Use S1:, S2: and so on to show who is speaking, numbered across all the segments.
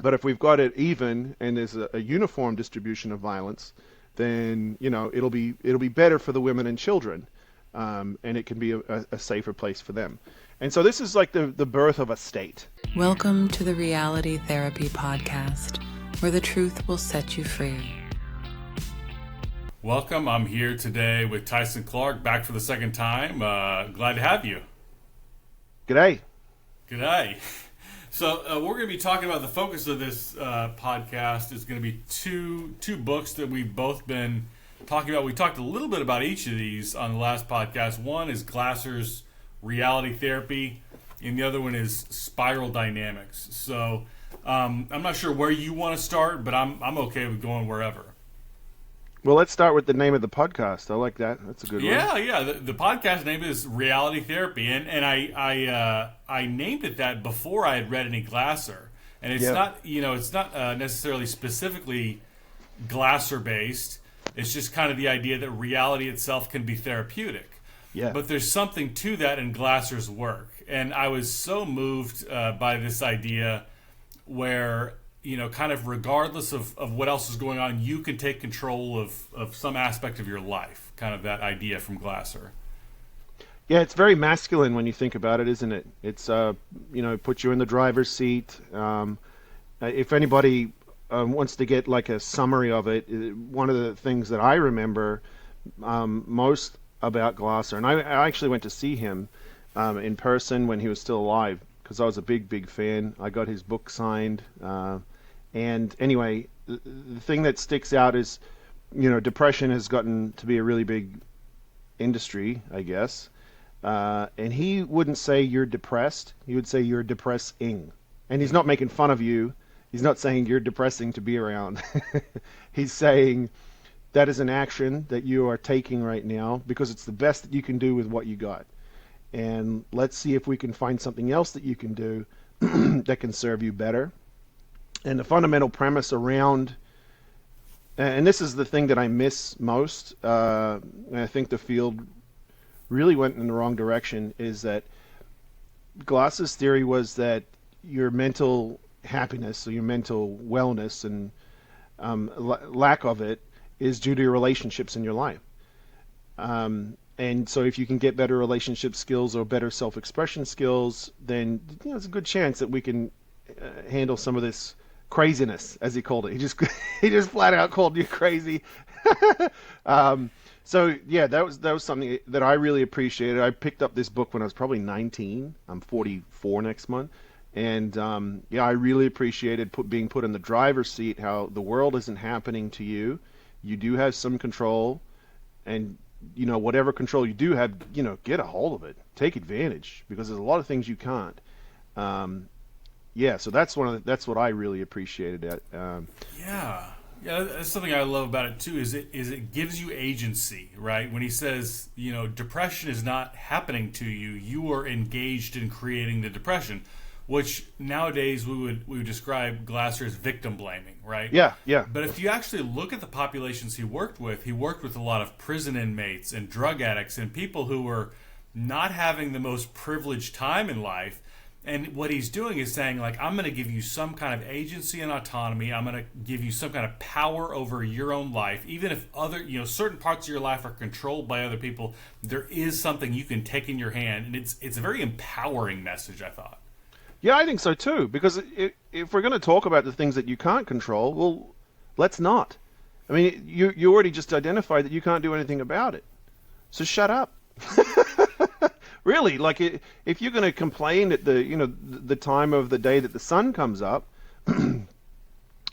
S1: But if we've got it even and there's a uniform distribution of violence, then it'll be better for the women and children, and it can be a safer place for them. And so this is like the birth of a state.
S2: Welcome to the Reality Therapy Podcast, where the truth will set you free.
S3: Welcome. I'm here today with Tyson Clarke, back for the second time. Glad to have you.
S1: G'day.
S3: G'day. So we're going to be talking about the focus of this podcast is going to be two books that we've both been talking about. We talked a little bit about each of these on the last podcast. One is Glasser's Reality Therapy, and the other one is Spiral Dynamics. So I'm not sure where you want to start, but I'm okay with going wherever.
S1: Well, let's start with the name of the podcast. I like that. That's a good one.
S3: Yeah. The podcast name is Reality Therapy, and I named it that before I had read any Glasser, and it's not necessarily specifically Glasser based. It's just kind of the idea that reality itself can be therapeutic.
S1: Yeah.
S3: But there's something to that in Glasser's work, and I was so moved by this idea where, kind of regardless of what else is going on, you can take control of some aspect of your life. Kind of that idea from Glasser.
S1: Yeah, it's very masculine when you think about it, isn't it? It's, puts you in the driver's seat. If anybody wants to get like a summary of it, one of the things that I remember most about Glasser, and I actually went to see him in person when he was still alive, because I was a big fan. I got his book signed. And anyway, the thing that sticks out is, depression has gotten to be a really big industry, I guess. And he wouldn't say you're depressed. He would say you're depressing. And he's not making fun of you. He's not saying you're depressing to be around. He's saying that is an action that you are taking right now because it's the best that you can do with what you got. And let's see if we can find something else that you can do that can serve you better. And the fundamental premise around, and this is the thing that I miss most, and I think the field really went in the wrong direction, is that Glasser's theory was that your mental happiness or your mental wellness and lack of it is due to your relationships in your life. And so if you can get better relationship skills or better self-expression skills, then there's a good chance that we can handle some of this craziness, as he called it. He just flat out called you crazy. So yeah, that was something that I really appreciated. I picked up this book when I was probably 19. I'm 44 next month, and I really appreciated being put in the driver's seat. How the world isn't happening to you. You do have some control, and whatever control you do have, get a hold of it. Take advantage, because there's a lot of things you can't. So that's what I really appreciated.
S3: Yeah, that's something I love about it too. Is it gives you agency, right? When he says, depression is not happening to you, you are engaged in creating the depression, which nowadays we would describe Glasser as victim blaming, right?
S1: Yeah.
S3: But if you actually look at the populations he worked with a lot of prison inmates and drug addicts and people who were not having the most privileged time in life. And what he's doing is saying, like, I'm going to give you some kind of agency and autonomy. I'm going to give you some kind of power over your own life. Even if certain parts of your life are controlled by other people, there is something you can take in your hand. And it's a very empowering message, I thought.
S1: Yeah, I think so too. Because if we're going to talk about the things that you can't control, well, let's not. I mean, you already just identified that you can't do anything about it. So shut up. Really, like if you're going to complain at the time of the day that the sun comes up, you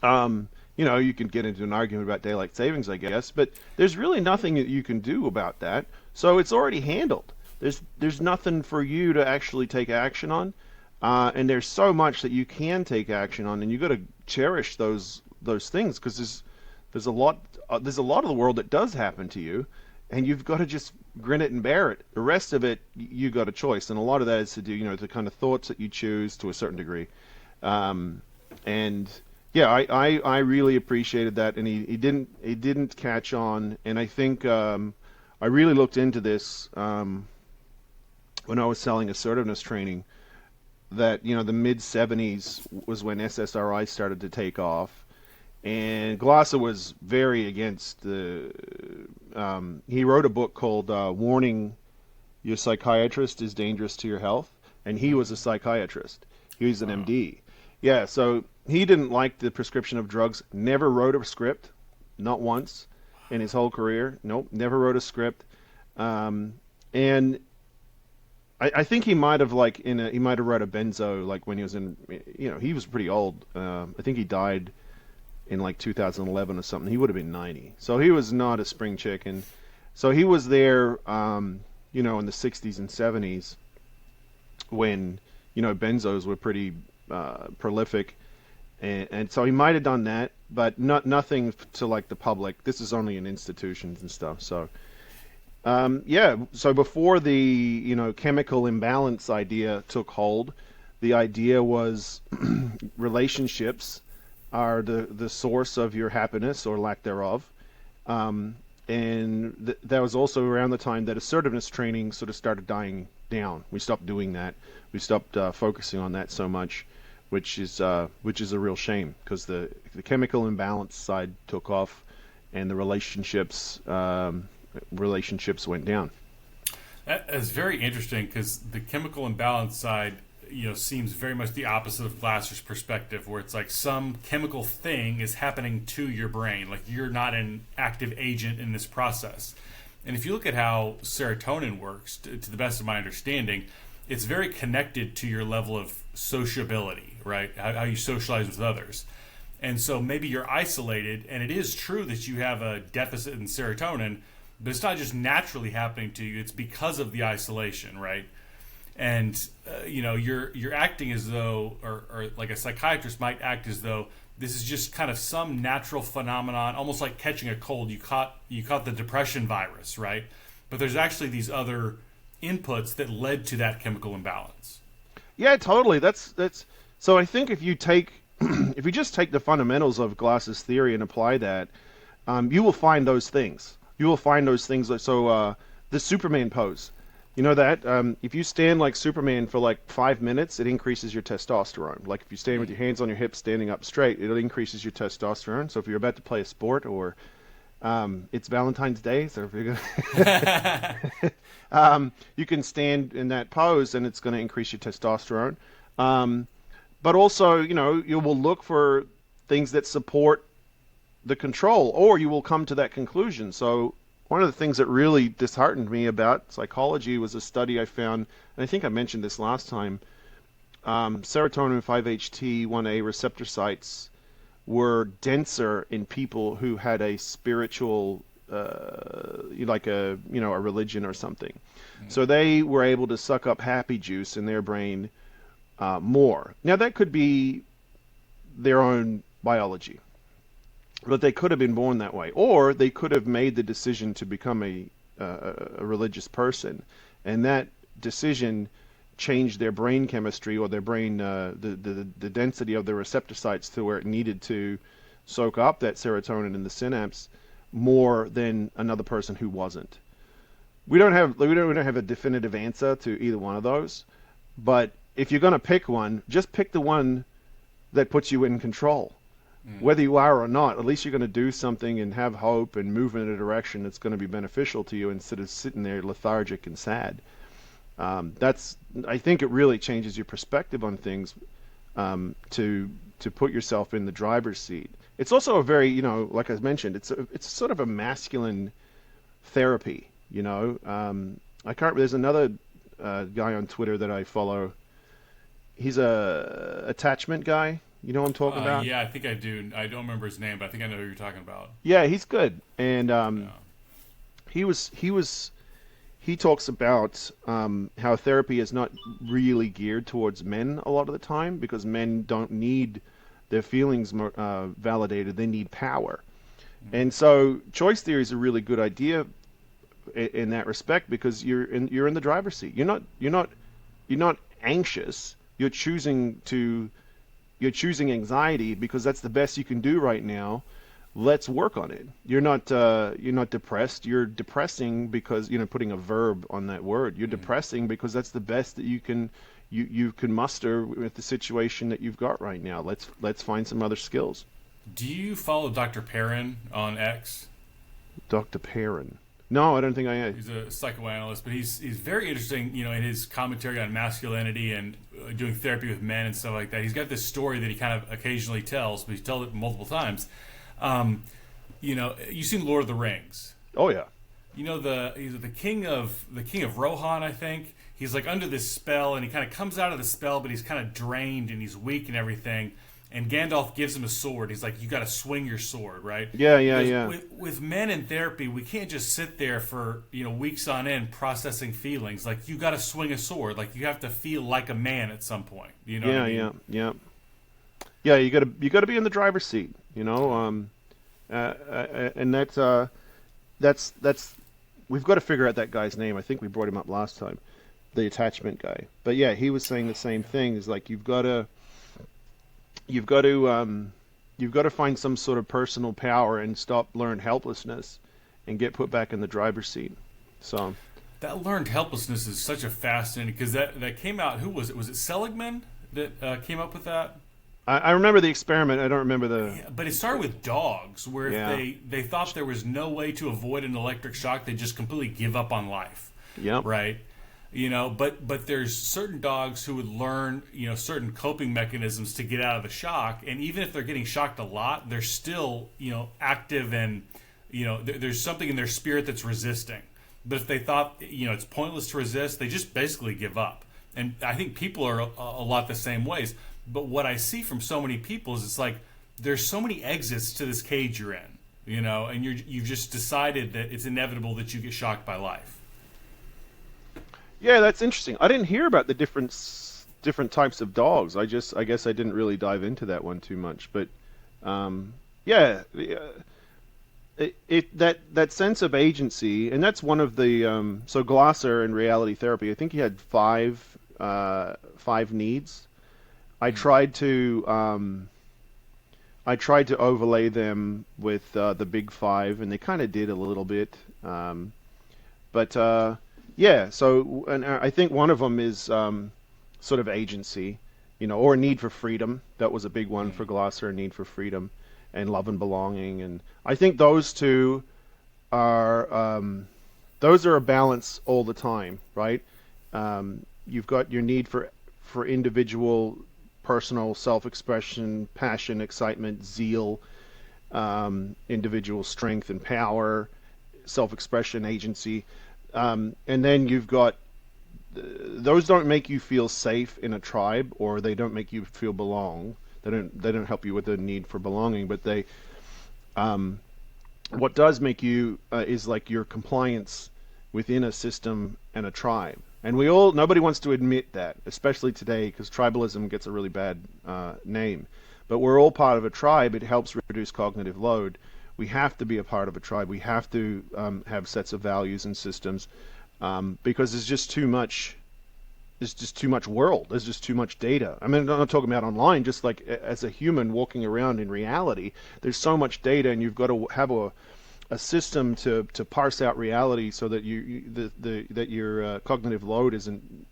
S1: can get into an argument about daylight savings, I guess, but there's really nothing that you can do about that. So it's already handled. There's nothing for you to actually take action on, and there's so much that you can take action on, and you got to cherish those things, because there's a lot of the world that does happen to you. And you've got to just grin it and bear it. The rest of it, you got a choice, and a lot of that is to do, the kind of thoughts that you choose to a certain degree. And yeah, I really appreciated that, and he didn't catch on, and I think I really looked into this when I was selling assertiveness training. that the mid '70s was when SSRI started to take off, and Glasser was very against the. He wrote a book called "Warning: Your Psychiatrist is Dangerous to Your Health," and he was a psychiatrist. He was an
S3: Wow.
S1: MD. Yeah, so he didn't like the prescription of drugs. Never wrote a script, not once, in his whole career. Nope, never wrote a script. And I think he might have he might have read a benzo like when he was in he was pretty old. I think he died in like 2011 or something. He would have been 90, so he was not a spring chicken. So he was there, in the 60s and 70s when benzos were pretty prolific, and so he might have done that, but nothing to like the public. This is only in institutions and stuff. So. Yeah, so before the chemical imbalance idea took hold, the idea was relationships are the source of your happiness or lack thereof. And that was also around the time that assertiveness training sort of started dying down. We stopped doing that. We stopped focusing on that so much, which is a real shame because the chemical imbalance side took off, and the relationships went down.
S3: That is very interesting because the chemical imbalance side, seems very much the opposite of Glasser's perspective, where it's like some chemical thing is happening to your brain, like you're not an active agent in this process. And if you look at how serotonin works, to the best of my understanding, it's very connected to your level of sociability, right? How you socialize with others. And so maybe you're isolated, and it is true that you have a deficit in serotonin, but it's not just naturally happening to you; it's because of the isolation, right? And you're acting as though, or like a psychiatrist might act as though this is just kind of some natural phenomenon, almost like catching a cold. You caught the depression virus, right? But there's actually these other inputs that led to that chemical imbalance.
S1: Yeah, totally. That's so. I think if you take if you just take the fundamentals of Glasser's theory and apply that, you will find those things. You will find those things. So the Superman pose, you know that if you stand like Superman for like 5 minutes, it increases your testosterone. Like if you stand with your hands on your hips, standing up straight, it increases your testosterone. So if you're about to play a sport or it's Valentine's Day, so if you're gonna, you can stand in that pose, and it's going to increase your testosterone. But also, you will look for things that support the control, or you will come to that conclusion. So one of the things that really disheartened me about psychology was a study I found, and I think I mentioned this last time. Serotonin 5-HT1A receptor sites were denser in people who had a spiritual, like a religion or something. So they were able to suck up happy juice in their brain more. Now that could be their own biology, but they could have been born that way, or they could have made the decision to become a religious person, and that decision changed their brain chemistry or their brain the density of the receptor sites to where it needed to soak up that serotonin in the synapse more than another person who wasn't. We don't have a definitive answer to either one of those, but if you're going to pick one, just pick the one that puts you in control. Whether you are or not, at least you're going to do something and have hope and move in a direction that's going to be beneficial to you instead of sitting there lethargic and sad. I think it really changes your perspective on things, to put yourself in the driver's seat. It's also a very, like I mentioned, it's sort of a masculine therapy. I can't. There's another guy on Twitter that I follow. He's a attachment guy. You know what I'm talking about?
S3: Yeah, I think I do. I don't remember his name, but I think I know who you're talking about.
S1: Yeah, he's good. And
S3: Yeah.
S1: he talks about how therapy is not really geared towards men a lot of the time because men don't need their feelings validated. They need power. And so choice theory is a really good idea in that respect because you're in the driver's seat. You're not anxious. You're choosing anxiety because that's the best you can do right now. Let's work on it. You're not depressed. You're depressing because putting a verb on that word. You're depressing because that's the best that you can you can muster with the situation that you've got right now. Let's find some other skills.
S3: Do you follow Dr. Perrin on X?
S1: Dr. Perrin. No, I don't think I had.
S3: He's a psychoanalyst, but he's very interesting, in his commentary on masculinity and doing therapy with men and stuff like that. He's got this story that he kind of occasionally tells, but he's told it multiple times. You've seen Lord of the Rings.
S1: Oh yeah.
S3: He's the king of Rohan, I think. He's like under this spell, and he kind of comes out of the spell, but he's kind of drained and he's weak and everything. And Gandalf gives him a sword. He's like, you got to swing your sword, right?
S1: Yeah.
S3: With men in therapy, we can't just sit there for weeks on end processing feelings. Like, you got to swing a sword. Like, you have to feel like a man at some point. You know what I mean?
S1: Yeah. You got to be in the driver's seat. And that's we've got to figure out that guy's name. I think we brought him up last time, the attachment guy. But yeah, he was saying the same thing. Is like you've got to find some sort of personal power and stop learned helplessness and get put back in the driver's seat. So
S3: that learned helplessness is such a fascinating, because that came out. Who was it? Was it Seligman that came up with that?
S1: I remember the experiment. I don't remember the.
S3: Yeah, but it started with dogs, where if they thought there was no way to avoid an electric shock, they just completely give up on life.
S1: Yeah.
S3: Right. But there's certain dogs who would learn, certain coping mechanisms to get out of the shock, and even if they're getting shocked a lot, they're still, active, and there's something in their spirit that's resisting. But if they thought, it's pointless to resist, they just basically give up. And I think people are a lot the same ways. But what I see from so many people is it's like there's so many exits to this cage you're in, and you've just decided that it's inevitable that you get shocked by life.
S1: Yeah, that's interesting. I didn't hear about the different types of dogs. I guess I didn't really dive into that one too much. But that sense of agency, and that's one of the so Glasser in reality therapy. I think he had five needs. I tried to overlay them with the big five, and they kind of did a little bit. Yeah. So, and I think one of them is sort of agency, or a need for freedom. That was a big one for Glasser, a need for freedom and love and belonging. And I think those two are a balance all the time, right? You've got your need for individual personal self-expression, passion, excitement, zeal, individual strength and power, self-expression, agency, and then you've got those don't make you feel safe in a tribe, or they don't make you feel belong. They don't help you with the need for belonging, but they what does make you is like your compliance within a system and a tribe. And nobody wants to admit that, especially today, because tribalism gets a really bad name. But we're all part of a tribe. It helps reduce cognitive load. We have to be a part of a tribe. We have to have sets of values and systems because there's just too much. There's just too much world. There's just too much data. I mean, I'm not talking about online. Just like as a human walking around in reality, there's so much data, and you've got to have a system to parse out reality so that that your cognitive load isn't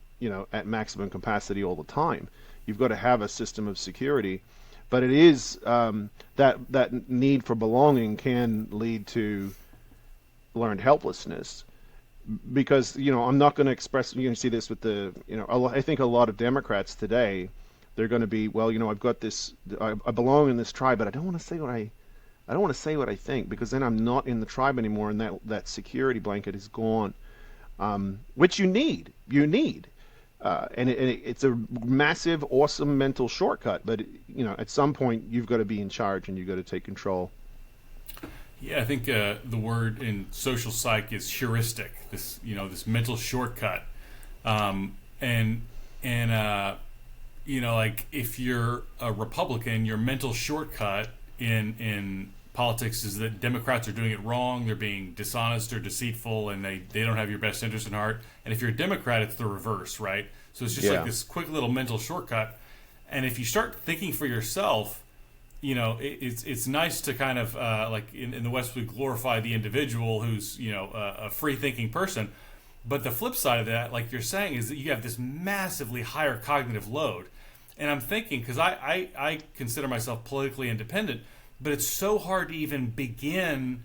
S1: at maximum capacity all the time. You've got to have a system of security, but it is that need for belonging can lead to learned helplessness, because I'm not going to express. You can see this with I think a lot of Democrats today, they're going to be, well, I've got this, I belong in this tribe, but I don't want to say what I think, because then I'm not in the tribe anymore, and that security blanket is gone, which you need. And it's a massive, awesome mental shortcut. But at some point you've got to be in charge, and you've got to take control.
S3: Yeah, I think the word in social psych is heuristic. This this mental shortcut, like if you're a Republican, your mental shortcut in politics is that Democrats are doing it wrong, they're being dishonest or deceitful, and they don't have your best interest in heart. And if you're a Democrat, it's the reverse, right? So it's just like this quick little mental shortcut. And if you start thinking for yourself, it's nice to kind of like in the West we glorify the individual who's a free thinking person. But the flip side of that, like you're saying, is that you have this massively higher cognitive load. And I'm thinking, because I consider myself politically independent, but it's so hard to even begin,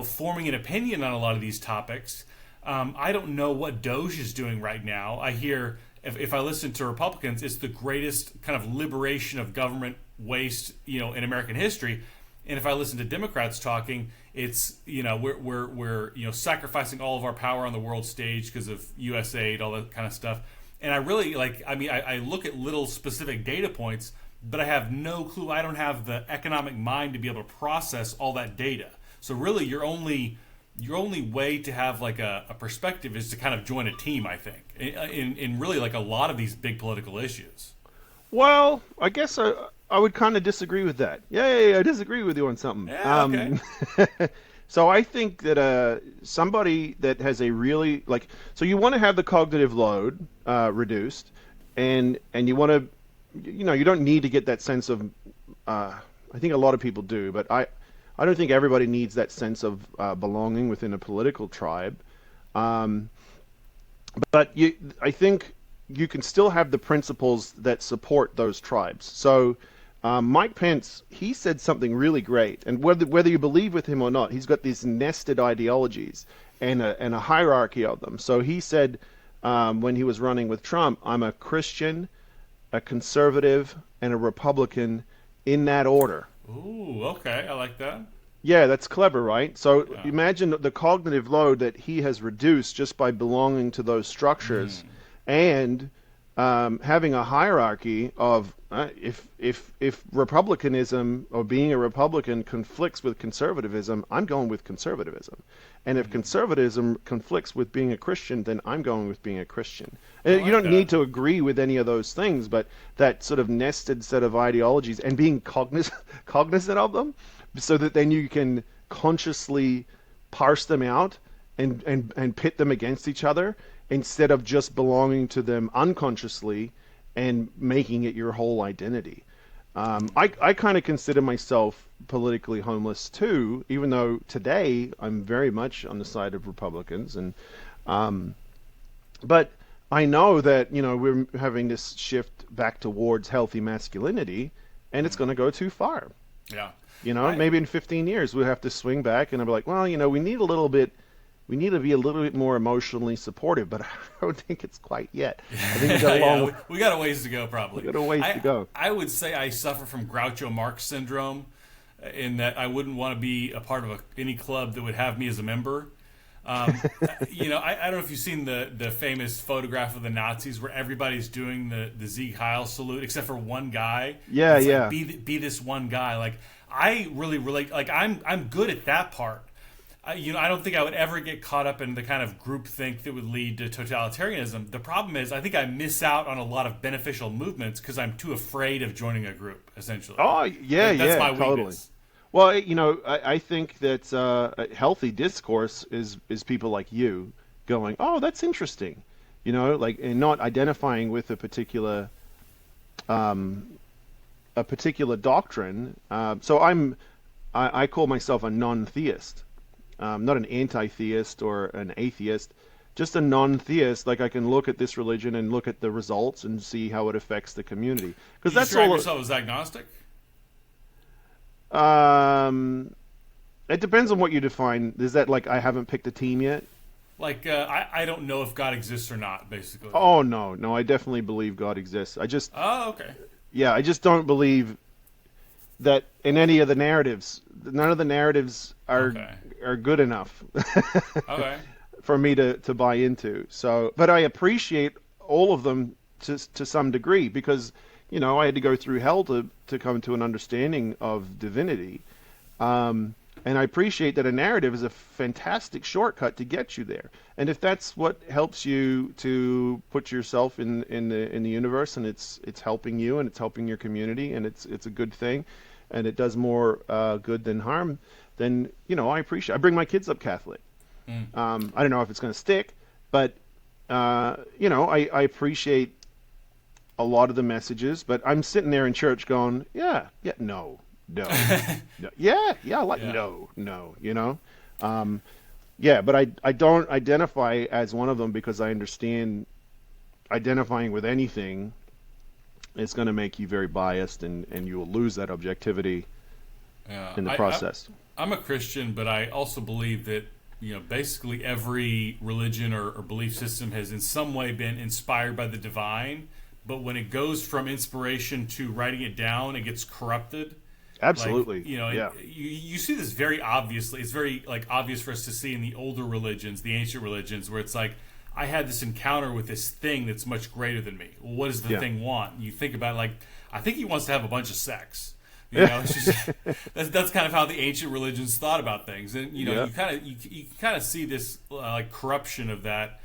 S3: forming an opinion on a lot of these topics. I don't know what Doge is doing right now. I hear, if I listen to Republicans, it's the greatest kind of liberation of government waste, in American history. And if I listen to Democrats talking, it's we're sacrificing all of our power on the world stage because of USAID, all that kind of stuff. And I really I look at little specific data points, but I have no clue. I don't have the economic mind to be able to process all that data. So really, your only way to have like a perspective is to kind of join a team. I think in really like a lot of these big political issues.
S1: Well, I guess I would kind of disagree with that. Yeah, I disagree with you on something.
S3: Yeah, okay.
S1: So I think that somebody that has a really so you want to have the cognitive load reduced, and you want to, you don't need to get that sense of, I think a lot of people do, but I don't think everybody needs that sense of belonging within a political tribe. Um, but I think you can still have the principles that support those tribes. So Mike Pence, he said something really great, and whether you believe with him or not, he's got these nested ideologies and a hierarchy of them. So he said when he was running with Trump, I'm a Christian, a conservative, and a Republican in that order.
S3: Ooh, okay, I like that.
S1: Yeah, that's clever, right? So
S3: Yeah.
S1: imagine the cognitive load that he has reduced just by belonging to those structures, and having a hierarchy of if republicanism or being a Republican conflicts with conservatism, I'm going with conservatism, and if conservatism conflicts with being a Christian, then I'm going with being a Christian.
S3: I
S1: And you
S3: like
S1: don't need
S3: that.
S1: to agree with any of those things, but that sort of nested set of ideologies and being cognizant of them, so that then you can consciously parse them out and pit them against each other instead of just belonging to them unconsciously and making it your whole identity. I kind of consider myself politically homeless too, even though today I'm very much on the side of Republicans. But I know that we're having this shift back towards healthy masculinity, and it's going to go too far.
S3: Yeah.
S1: Maybe in 15 years we'll have to swing back and I'll be like, well, we need to be a little bit more emotionally supportive, but I don't think it's quite yet. I think we got a
S3: Yeah,
S1: long,
S3: we got a ways to go, probably.
S1: we got a ways to go.
S3: I would say I suffer from Groucho Marx syndrome, in that I wouldn't want to be a part of any club that would have me as a member. I don't know if you've seen the famous photograph of the Nazis where everybody's doing the Sieg Heil salute except for one guy.
S1: Yeah,
S3: It's
S1: yeah.
S3: like, be this one guy. Like I really relate. Like I'm good at that part. I don't think I would ever get caught up in the kind of groupthink that would lead to totalitarianism. The problem is, I think I miss out on a lot of beneficial movements because I'm too afraid of joining a group. Essentially,
S1: Oh, yeah,
S3: that's my
S1: totally.
S3: weakness.
S1: Well, I think that a healthy discourse is people like you going, oh, that's interesting, and not identifying with a particular doctrine. So I call myself a non-theist, not an anti-theist or an atheist, just a non-theist. Like I can look at this religion and look at the results and see how it affects the community. Because
S3: You
S1: that's
S3: describe
S1: all.
S3: yourself as agnostic?
S1: It depends on what you define. Is that like I haven't picked a team yet?
S3: Like, I don't know if God exists or not, basically.
S1: Oh no, I definitely believe God exists.
S3: Oh, okay.
S1: Yeah, I just don't believe that in any of the narratives. None of the narratives
S3: Okay.
S1: are good enough
S3: Okay.
S1: for me to buy into. So, but I appreciate all of them to some degree because I had to go through hell to come to an understanding of divinity. And I appreciate that a narrative is a fantastic shortcut to get you there. And if that's what helps you to put yourself in the universe, and it's helping you and it's helping your community, and it's a good thing, and it does more good than harm, then I appreciate. I bring my kids up Catholic. I don't know if it's going to stick, but I appreciate a lot of the messages. But I'm sitting there in church going, yeah, no, no, no, yeah, like
S3: Yeah.
S1: no, no. Yeah, but I don't identify as one of them because I understand identifying with anything is going to make you very biased, and you will lose that objectivity
S3: Yeah,
S1: in the
S3: I
S1: process.
S3: I'm a Christian, but I also believe that basically every religion or belief system has in some way been inspired by the divine. But when it goes from inspiration to writing it down, it gets corrupted. Like
S1: Absolutely.
S3: and
S1: Yeah.
S3: you see this very obviously. It's very like obvious for us to see in the older religions, the ancient religions, where it's like I had this encounter with this thing that's much greater than me. Well, what does the
S1: Yeah.
S3: thing want? And you think about it, like I think he wants to have a bunch of sex.
S1: Yeah.
S3: It's just that's kind of how the ancient religions thought about things, and
S1: Yeah.
S3: you kind of see this like corruption of that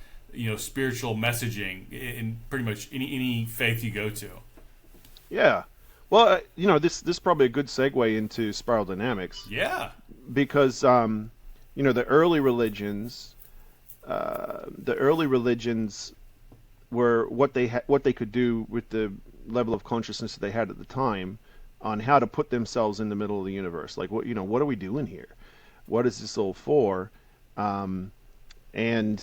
S3: spiritual messaging in pretty much any faith you go to.
S1: Yeah. Well, this is probably a good segue into spiral dynamics
S3: Yeah.
S1: because the the early religions were what they could do with the level of consciousness that they had at the time on how to put themselves in the middle of the universe. Like what are we doing here? What is this all for? Um, and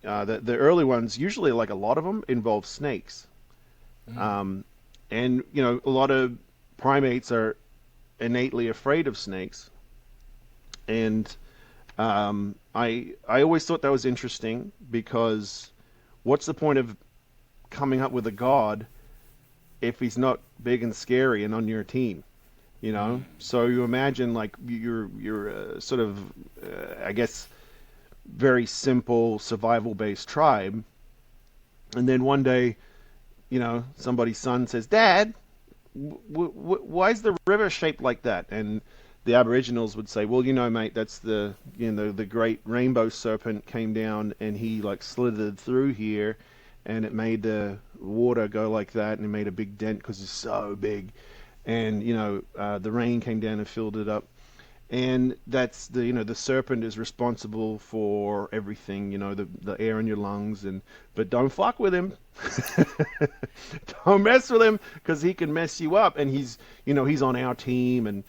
S1: the early ones usually, like a lot of them, involve snakes. Um, and a lot of primates are innately afraid of snakes. And I always thought that was interesting because what's the point of coming up with a god if he's not big and scary and on your team? So you imagine like you're sort of I guess very simple survival based tribe, and then one day somebody's son says, "Dad, why is the river shaped like that?" And the Aboriginals would say, "Well, mate, that's the great rainbow serpent came down and he like slithered through here, and it made the water go like that, and it made a big dent because it's so big, and the rain came down and filled it up." And that's the serpent is responsible for everything, the air in your lungs, but don't fuck with him. Don't mess with him because he can mess you up, and he's on our team. And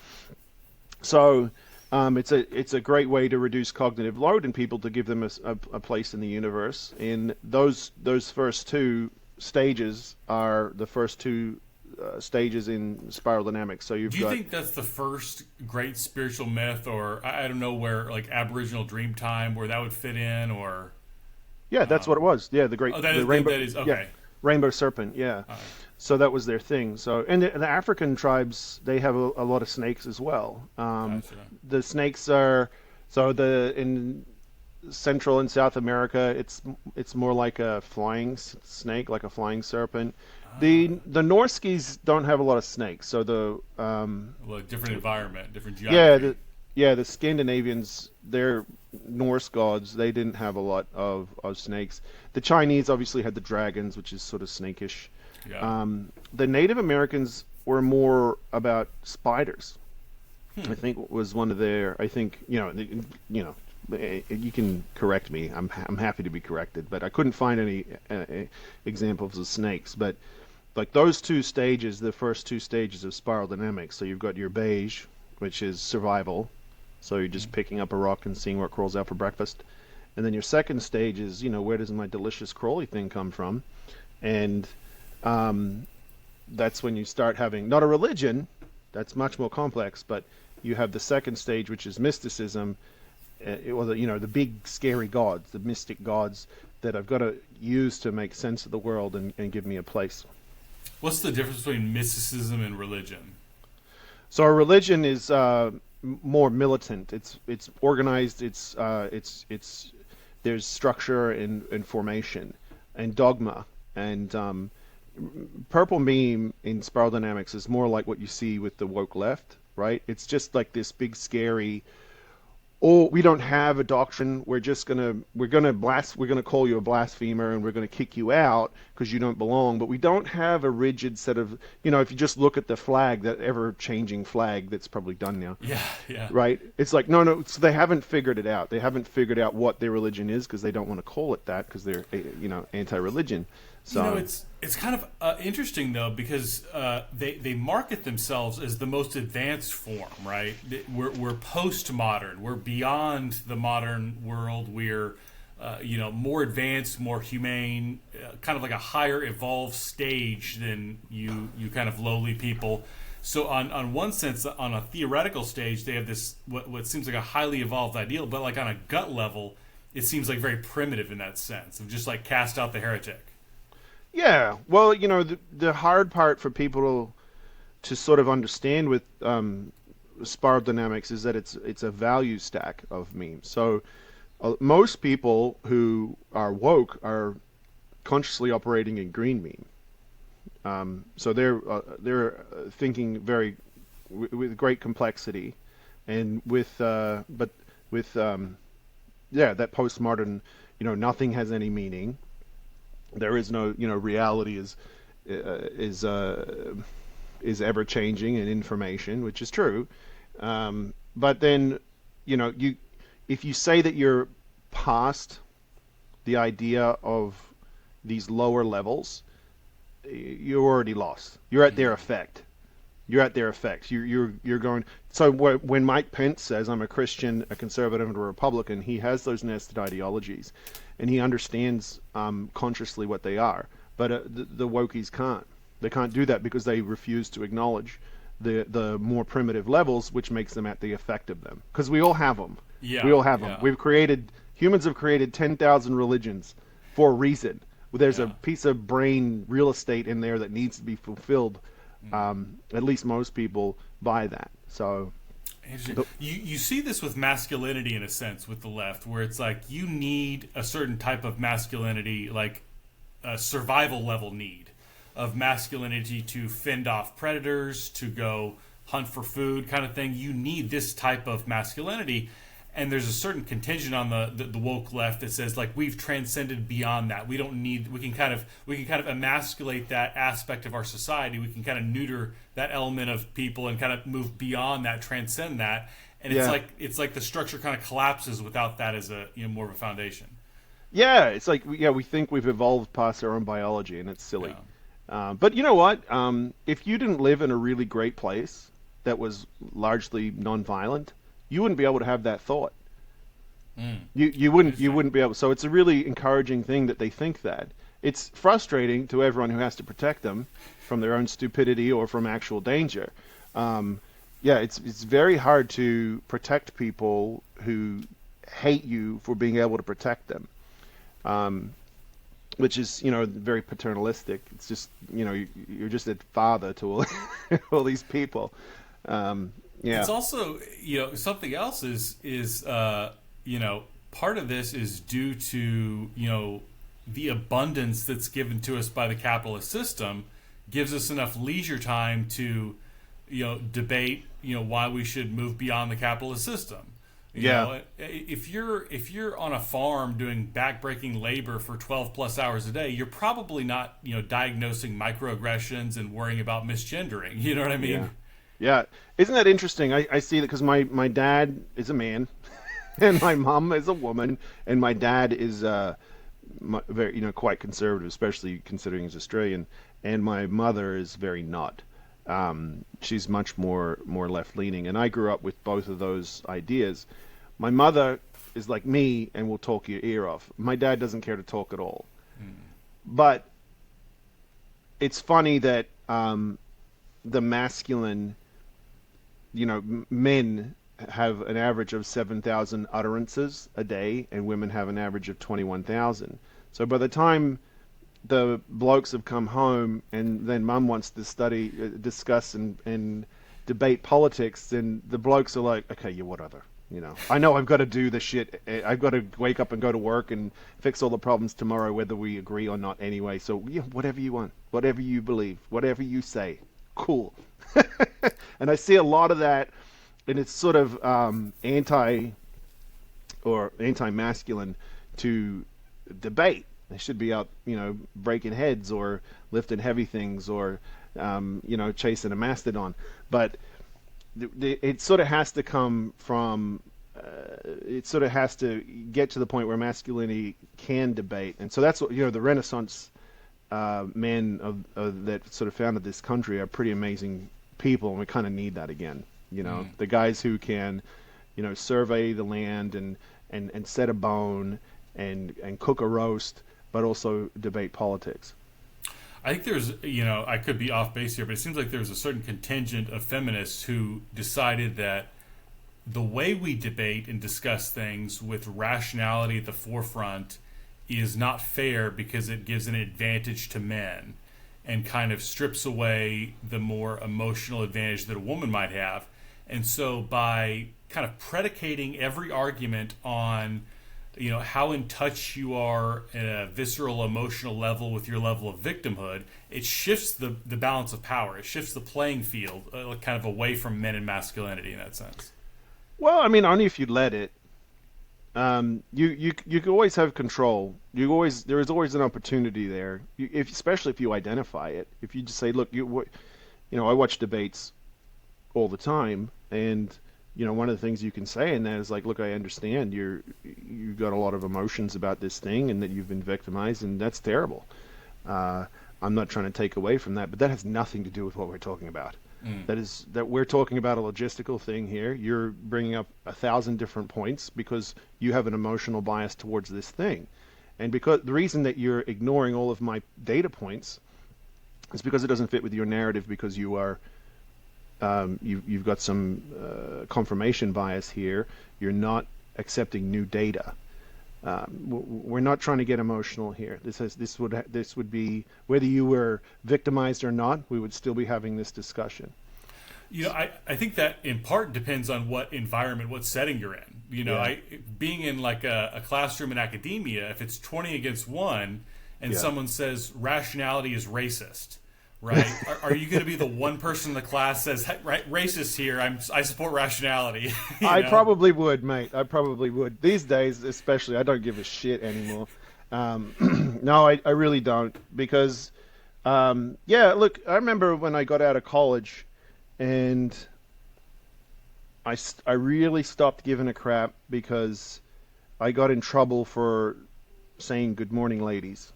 S1: so it's a great way to reduce cognitive load in people, to give them a place in the universe. And those first two stages are the first two stages in spiral dynamics. So
S3: Do you think that's the first great spiritual myth, or I don't know where like Aboriginal Dreamtime, where that would fit in, or
S1: yeah, that's what it was. Yeah,
S3: oh, that is
S1: rainbow.
S3: that is
S1: Yeah,
S3: okay.
S1: rainbow serpent. Yeah,
S3: All right.
S1: so that was their thing. So and the African tribes, they have a lot of snakes as well.
S3: Gotcha.
S1: The snakes are in Central and South America, it's more like a flying snake, like a flying serpent. The Norskies don't have a lot of snakes, so
S3: Well, different environment, different
S1: yeah,
S3: geography.
S1: the Scandinavians, they're Norse gods. They didn't have a lot of snakes. The Chinese obviously had the dragons, which is sort of snakish.
S3: Yeah.
S1: The Native Americans were more about spiders. I think was one of their. I think you can correct me. I'm happy to be corrected, but I couldn't find any examples of snakes. But like those two stages, the first two stages of spiral dynamics. So you've got your beige, which is survival. So you're just picking up a rock and seeing what crawls out for breakfast. And then your second stage is, where does my delicious crawly thing come from? And that's when you start having not a religion. That's much more complex, but you have the second stage, which is mysticism, or the big scary gods, the mystic gods that I've got to use to make sense of the world and give me a place.
S3: What's the difference between mysticism and religion?
S1: So a religion is more militant. It's organized. It's there's structure and formation and dogma. And purple meme in spiral dynamics is more like what you see with the woke left, right? It's just like this big scary. Oh, we don't have a doctrine. We're gonna call you a blasphemer, and we're gonna kick you out because you don't belong. But we don't have a rigid set of, if you just look at the flag, that ever-changing flag that's probably done now,
S3: Yeah, yeah.
S1: right? It's like no. So they haven't figured it out. They haven't figured out what their religion is because they don't want to call it that because they're anti-religion. So
S3: It's kind of interesting though because they market themselves as the most advanced form, right? We're postmodern. We're beyond the modern world. We're more advanced, more humane, kind of like a higher evolved stage than you kind of lowly people. So on one sense, on a theoretical stage, they have this what seems like a highly evolved ideal, but like on a gut level, it seems like very primitive in that sense of just like cast out the heretic.
S1: yeah, well, the hard part for people to sort of understand with spiral dynamics is that it's a value stack of memes. So most people who are woke are consciously operating in green meme. So they're thinking very with great complexity, and but with yeah, that postmodern, nothing has any meaning. There is no, reality is is ever changing in information, which is true. But then, you if you say that you're past the idea of these lower levels, you're already lost. You're at their effect. You're at their effect. You're going. So when Mike Pence says I'm a Christian, a conservative, and a Republican, he has those nested ideologies, and he understands consciously what they are. But the wokies can't. They can't do that because they refuse to acknowledge the more primitive levels, which makes them at the effect of them. Because we all have them.
S3: Yeah,
S1: We all have them.
S3: yeah,
S1: Humans have created 10,000 religions for a reason. There's a
S3: yeah.
S1: piece of brain real estate in there that needs to be fulfilled. At least most people buy that. So,
S3: Interesting. You see this with masculinity in a sense with the left, where it's like you need a certain type of masculinity, like a survival level need of masculinity to fend off predators, to go hunt for food, kind of thing. You need this type of masculinity, and there's a certain contingent on the woke left that says like we've transcended beyond that. We don't need. We can kind of emasculate that aspect of our society. We can kind of neuter that element of people and kind of move beyond that, transcend that. And
S1: yeah.
S3: it's like the structure kind of collapses without that as a more of a foundation.
S1: Yeah, it's like we think we've evolved past our own biology, and it's silly.
S3: Yeah.
S1: But you know what? If you didn't live in a really great place that was largely nonviolent, you wouldn't be able to have that thought. You wouldn't be able. So it's a really encouraging thing that they think that. It's frustrating to everyone who has to protect them from their own stupidity or from actual danger. Yeah, it's very hard to protect people who hate you for being able to protect them. Which is, very paternalistic. It's just, you're just a father to all, all these people. Yeah,
S3: It's also something else is part of this is due to the abundance that's given to us by the capitalist system gives us enough leisure time to debate why we should move beyond the capitalist system. If you're on a farm doing backbreaking labor for 12 plus hours a day, you're probably not diagnosing microaggressions and worrying about misgendering. You know what I mean?
S1: yeah, yeah. Isn't that interesting? I see that because my dad is a man, and my mom is a woman, and my dad is very quite conservative, especially considering he's Australian, and my mother is very not. She's much more left leaning, and I grew up with both of those ideas. My mother is like me and will talk your ear off. My dad doesn't care to talk at all. But it's funny that the masculine, men have an average of 7,000 utterances a day, and women have an average of 21,000. So by the time the blokes have come home and then mum wants to discuss and debate politics, then the blokes are like, okay, yeah, whatever. I know I've got to do the shit. I've got to wake up and go to work and fix all the problems tomorrow, whether we agree or not anyway. So, yeah, whatever you want, whatever you believe, whatever you say, cool. And I see a lot of that, and it's sort of anti-masculine to debate. They should be out, breaking heads or lifting heavy things or, chasing a mastodon. But it sort of has to come from, it sort of has to get to the point where masculinity can debate. And so that's what, the Renaissance men that sort of founded this country are pretty amazing people, and we kind of need that again. The guys who can, survey the land and set a bone and cook a roast, but also debate politics.
S3: I think there's, I could be off base here, but it seems like there's a certain contingent of feminists who decided that the way we debate and discuss things with rationality at the forefront is not fair because it gives an advantage to men and kind of strips away the more emotional advantage that a woman might have. And so by kind of predicating every argument on how in touch you are at a visceral emotional level with your level of victimhood, it shifts the balance of power. It shifts the playing field kind of away from men and masculinity in that sense.
S1: Well, I mean, only if you let it. You can always have control. There is always an opportunity there. Especially if you identify it. If you just say, look, I watch debates all the time, and one of the things you can say in that is like, look, I understand you've got a lot of emotions about this thing, and that you've been victimized, and that's terrible. I'm not trying to take away from that, but that has nothing to do with what we're talking about. That we're talking about a logistical thing here. You're bringing up 1,000 different points because you have an emotional bias towards this thing, and because the reason that you're ignoring all of my data points is because it doesn't fit with your narrative, because you are you've got some confirmation bias here. You're not accepting new data. We're not trying to get emotional here. This would be, whether you were victimized or not, we would still be having this discussion.
S3: I think that in part depends on what environment, what setting you're in. Being in like a classroom in academia, if it's 20 against 1 and someone says rationality is racist, right? Are you going to be the one person in the class says, hey, right, racist here, I support rationality?
S1: I probably would, mate. I probably would. These days, especially, I don't give a shit anymore. No, I really don't. Because, look, I remember when I got out of college and I really stopped giving a crap because I got in trouble for saying good morning, ladies,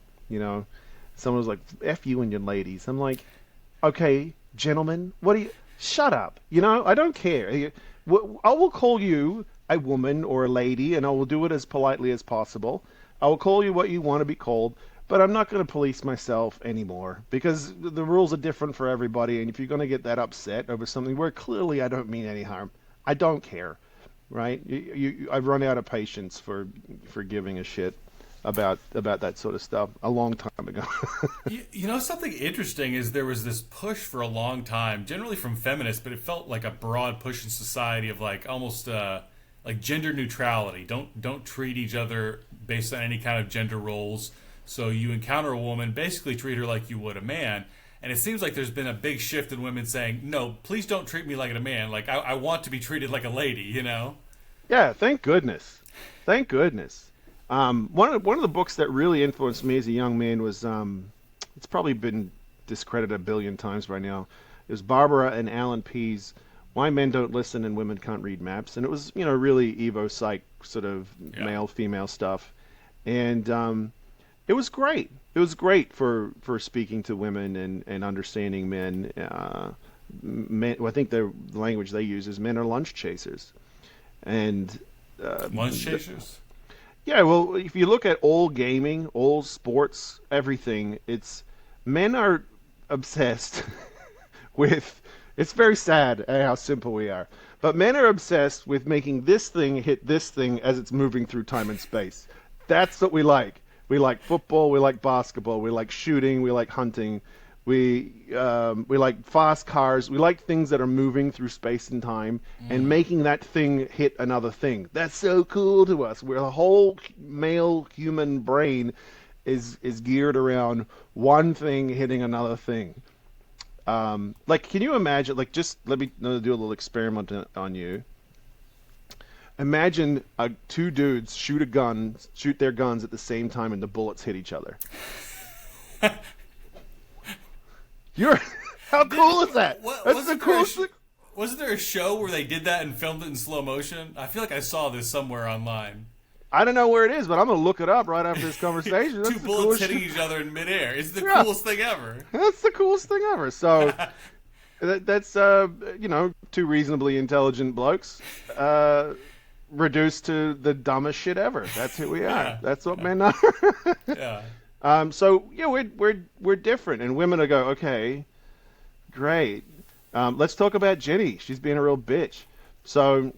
S1: Someone was like, F you and your ladies. I'm like, okay, gentlemen, what do you... Shut up. I don't care. I will call you a woman or a lady, and I will do it as politely as possible. I will call you what you want to be called, but I'm not going to police myself anymore because the rules are different for everybody, and if you're going to get that upset over something where clearly I don't mean any harm, I don't care, right? I've run out of patience for giving a shit about that sort of stuff a long time ago.
S3: Something interesting is there was this push for a long time, generally from feminists, but it felt like a broad push in society of like almost like gender neutrality. Don't treat each other based on any kind of gender roles. So you encounter a woman, basically treat her like you would a man. And it seems like there's been a big shift in women saying, no, please don't treat me like a man. Like I want to be treated like a lady,
S1: Yeah, thank goodness. Thank goodness. One of the books that really influenced me as a young man was it's probably been discredited a billion times by now. It was Barbara and Alan Pease, Why Men Don't Listen and Women Can't Read Maps, and it was really Evo Psych sort of male female stuff, and it was great. It was great for speaking to women and understanding men. Men, well, I think the language they use is men are lunch chasers, and
S3: lunch chasers.
S1: Yeah, well, if you look at all gaming, all sports, everything, it's men are obsessed with. It's very sad how simple we are, but men are obsessed with making this thing hit this thing as it's moving through time and space. That's what we like. We like football. We like basketball. We like shooting. We like hunting. We like fast cars. We like things that are moving through space and time and making that thing hit another thing. That's so cool to us. Where the whole male human brain is geared around one thing hitting another thing. Like, can you imagine? Like, just let me do a little experiment on you. Imagine two dudes shoot their guns at the same time, and the bullets hit each other. How cool is that? That's the coolest thing.
S3: Wasn't there a show where they did that and filmed it in slow motion? I feel like I saw this somewhere online.
S1: I don't know where it is, but I'm gonna look it up right after this conversation.
S3: Two
S1: That's the
S3: bullets
S1: coolest
S3: hitting
S1: shit.
S3: each other in midair. It's the
S1: Yeah,
S3: coolest thing ever.
S1: that's the coolest thing ever. So that's two reasonably intelligent blokes reduced to the dumbest shit ever. That's who we are.
S3: Yeah,
S1: That's what men are.
S3: yeah.
S1: So yeah, we're different, and women will go, okay, great. Let's talk about Jenny. She's being a real bitch. So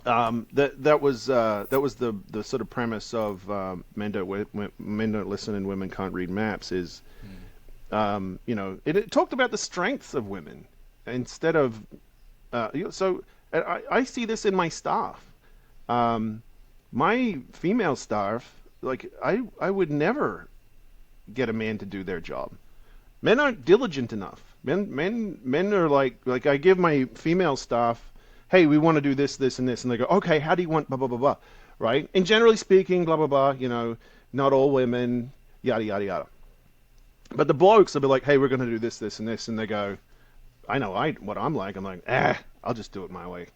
S1: that was the sort of premise of men don't listen and women can't read maps. Is it talked about the strengths of women instead of so I see this in my staff. Um, my female staff, like I would never get a man to do their job. Men aren't diligent enough. Men are like I give my female staff, hey, we want to do this, this, and this, and they go, okay, how do you want blah blah blah blah, right? And generally speaking, blah blah blah, not all women, yada yada yada. But the blokes will be like, hey, we're going to do this, this, and this, and they go, I know what I'm like. I'm like, I'll just do it my way.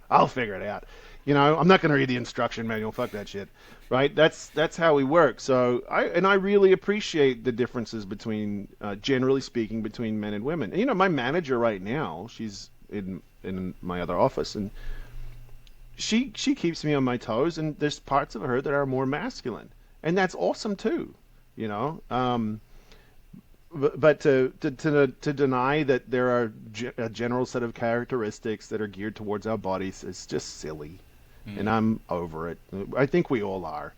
S1: I'll figure it out. I'm not gonna read the instruction manual. Fuck that shit, right? That's how we work. So I really appreciate the differences between, generally speaking, between men and women. And, my manager right now, she's in my other office, and she keeps me on my toes. And there's parts of her that are more masculine, and that's awesome too. You know. But to deny that there are a general set of characteristics that are geared towards our bodies is just silly, and I'm over it. I think we all are.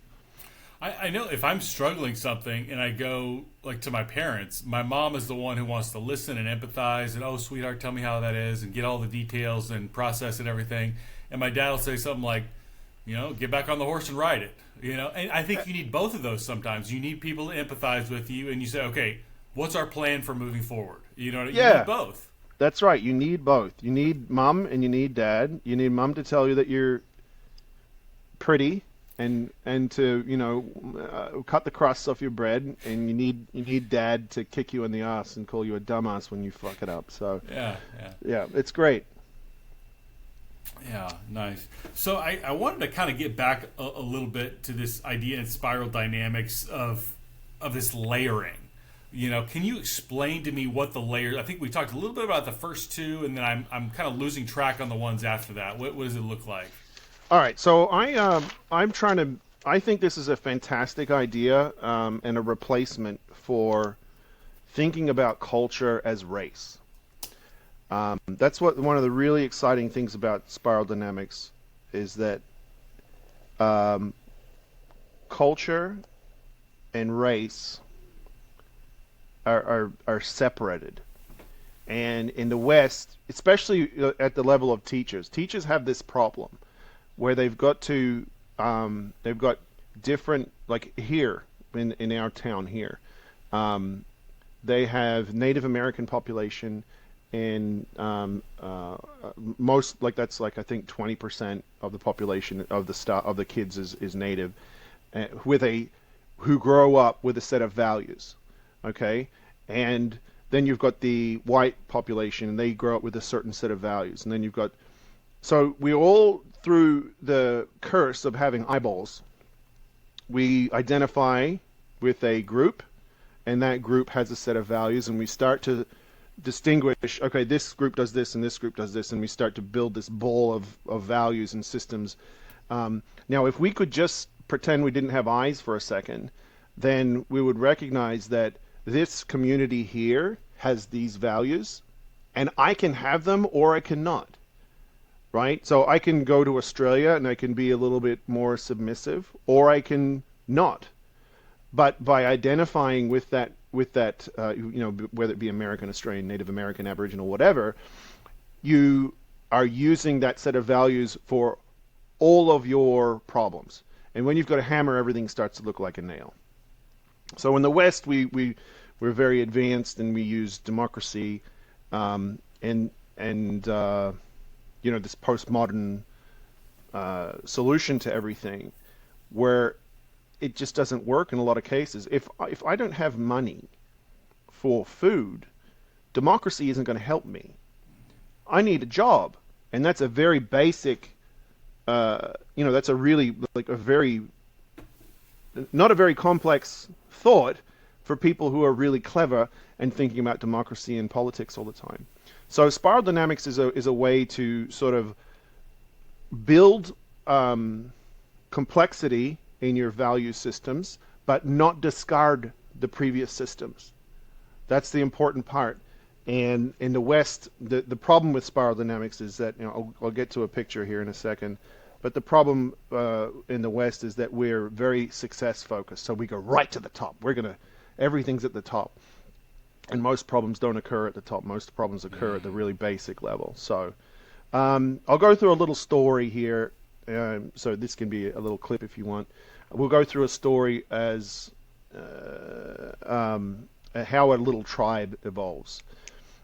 S3: I know if I'm struggling something and I go like to my parents, my mom is the one who wants to listen and empathize and, oh, sweetheart, tell me how that is, and get all the details and process and everything. And my dad will say something like, get back on the horse and ride it. And I think you need both of those sometimes. You need people to empathize with you, and you say, okay, what's our plan for moving forward? You
S1: Yeah,
S3: need both.
S1: that's right. You need both. You need mom and you need dad. You need mom to tell you that you're pretty and to cut the crusts off your bread, and you need dad to kick you in the ass and call you a dumbass when you fuck it up. So
S3: Yeah, yeah.
S1: yeah, it's great.
S3: Yeah, nice. So I wanted to kind of get back a little bit to this idea and spiral dynamics of this layering. Can you explain to me what the layers? I think we talked a little bit about the first two, and then I'm kind of losing track on the ones after that. What does it look like?
S1: All right, so I'm trying to. I think this is a fantastic idea, and a replacement for thinking about culture as race. That's what one of the really exciting things about spiral dynamics is that culture and race are separated. And in the West, especially at the level of teachers have this problem where they've got different, like here in our town here, they have Native American population, and most, like, that's like I think 20% of the population of the kids is Native, who grow up with a set of values, okay, and then you've got the white population, and they grow up with a certain set of values, and then you've got, so we all, through the curse of having eyeballs, we identify with a group, and that group has a set of values, and we start to distinguish, okay, this group does this and this group does this, and we start to build this ball of values and systems. Now, if we could just pretend we didn't have eyes for a second, then we would recognize that this community here has these values, and I can have them or I cannot, right? So I can go to Australia and I can be a little bit more submissive, or I can not. But by identifying with that, whether it be American, Australian, Native American, Aboriginal, whatever, you are using that set of values for all of your problems. And when you've got a hammer, everything starts to look like a nail. So in the West, we're very advanced, and we use democracy, and this postmodern solution to everything, where it just doesn't work in a lot of cases. If I don't have money for food, democracy isn't going to help me. I need a job, and that's a very basic that's a really like a very not a very complex thought for people who are really clever and thinking about democracy and politics all the time. So spiral dynamics is a way to sort of build complexity in your value systems, but not discard the previous systems. That's the important part. And in the West, the problem with spiral dynamics is that, I'll get to a picture here in a second, but the problem in the West is that we're very success focused. So we go right to the top. Everything's at the top. And most problems don't occur at the top. Most problems occur at the really basic level. So I'll go through a little story here. So this can be a little clip if you want. We'll go through a story as how a little tribe evolves,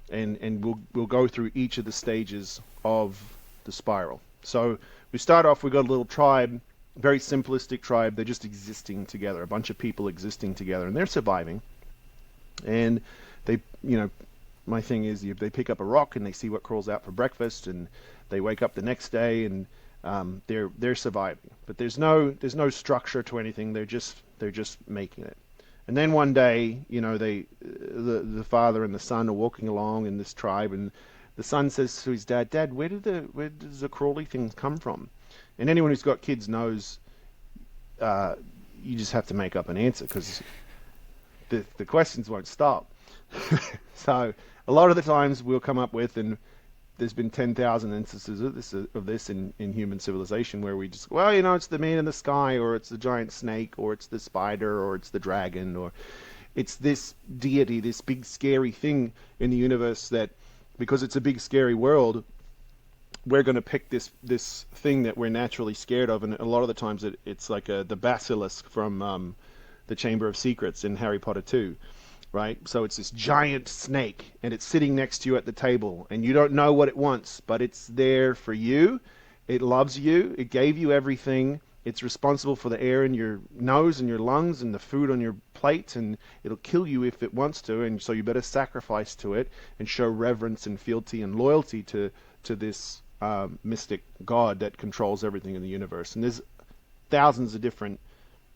S1: and we'll go through each of the stages of the spiral. So we start off. We got a little tribe, very simplistic tribe. They're just existing together, a bunch of people existing together, and they're surviving. And they, my thing is, they pick up a rock and they see what crawls out for breakfast, and they wake up the next day and they're surviving. But there's no structure to anything. They're just making it. And then one day, the father and the son are walking along in this tribe, and the son says to his dad, "Dad, where does the crawly thing come from?" And anyone who's got kids knows you just have to make up an answer because the questions won't stop. So a lot of the times we'll come up with, and there's been 10,000 instances of this in human civilization where we just, it's the man in the sky, or it's the giant snake, or it's the spider, or it's the dragon, or it's this deity, this big scary thing in the universe that, because it's a big scary world, we're going to pick this thing that we're naturally scared of. And a lot of the times it's like the basilisk from the Chamber of Secrets in Harry Potter 2. Right? So it's this giant snake, and it's sitting next to you at the table, and you don't know what it wants, but it's there for you. It loves you. It gave you everything. It's responsible for the air in your nose and your lungs and the food on your plate, and it'll kill you if it wants to, and so you better sacrifice to it and show reverence and fealty and loyalty to this mystic god that controls everything in the universe. And there's thousands of different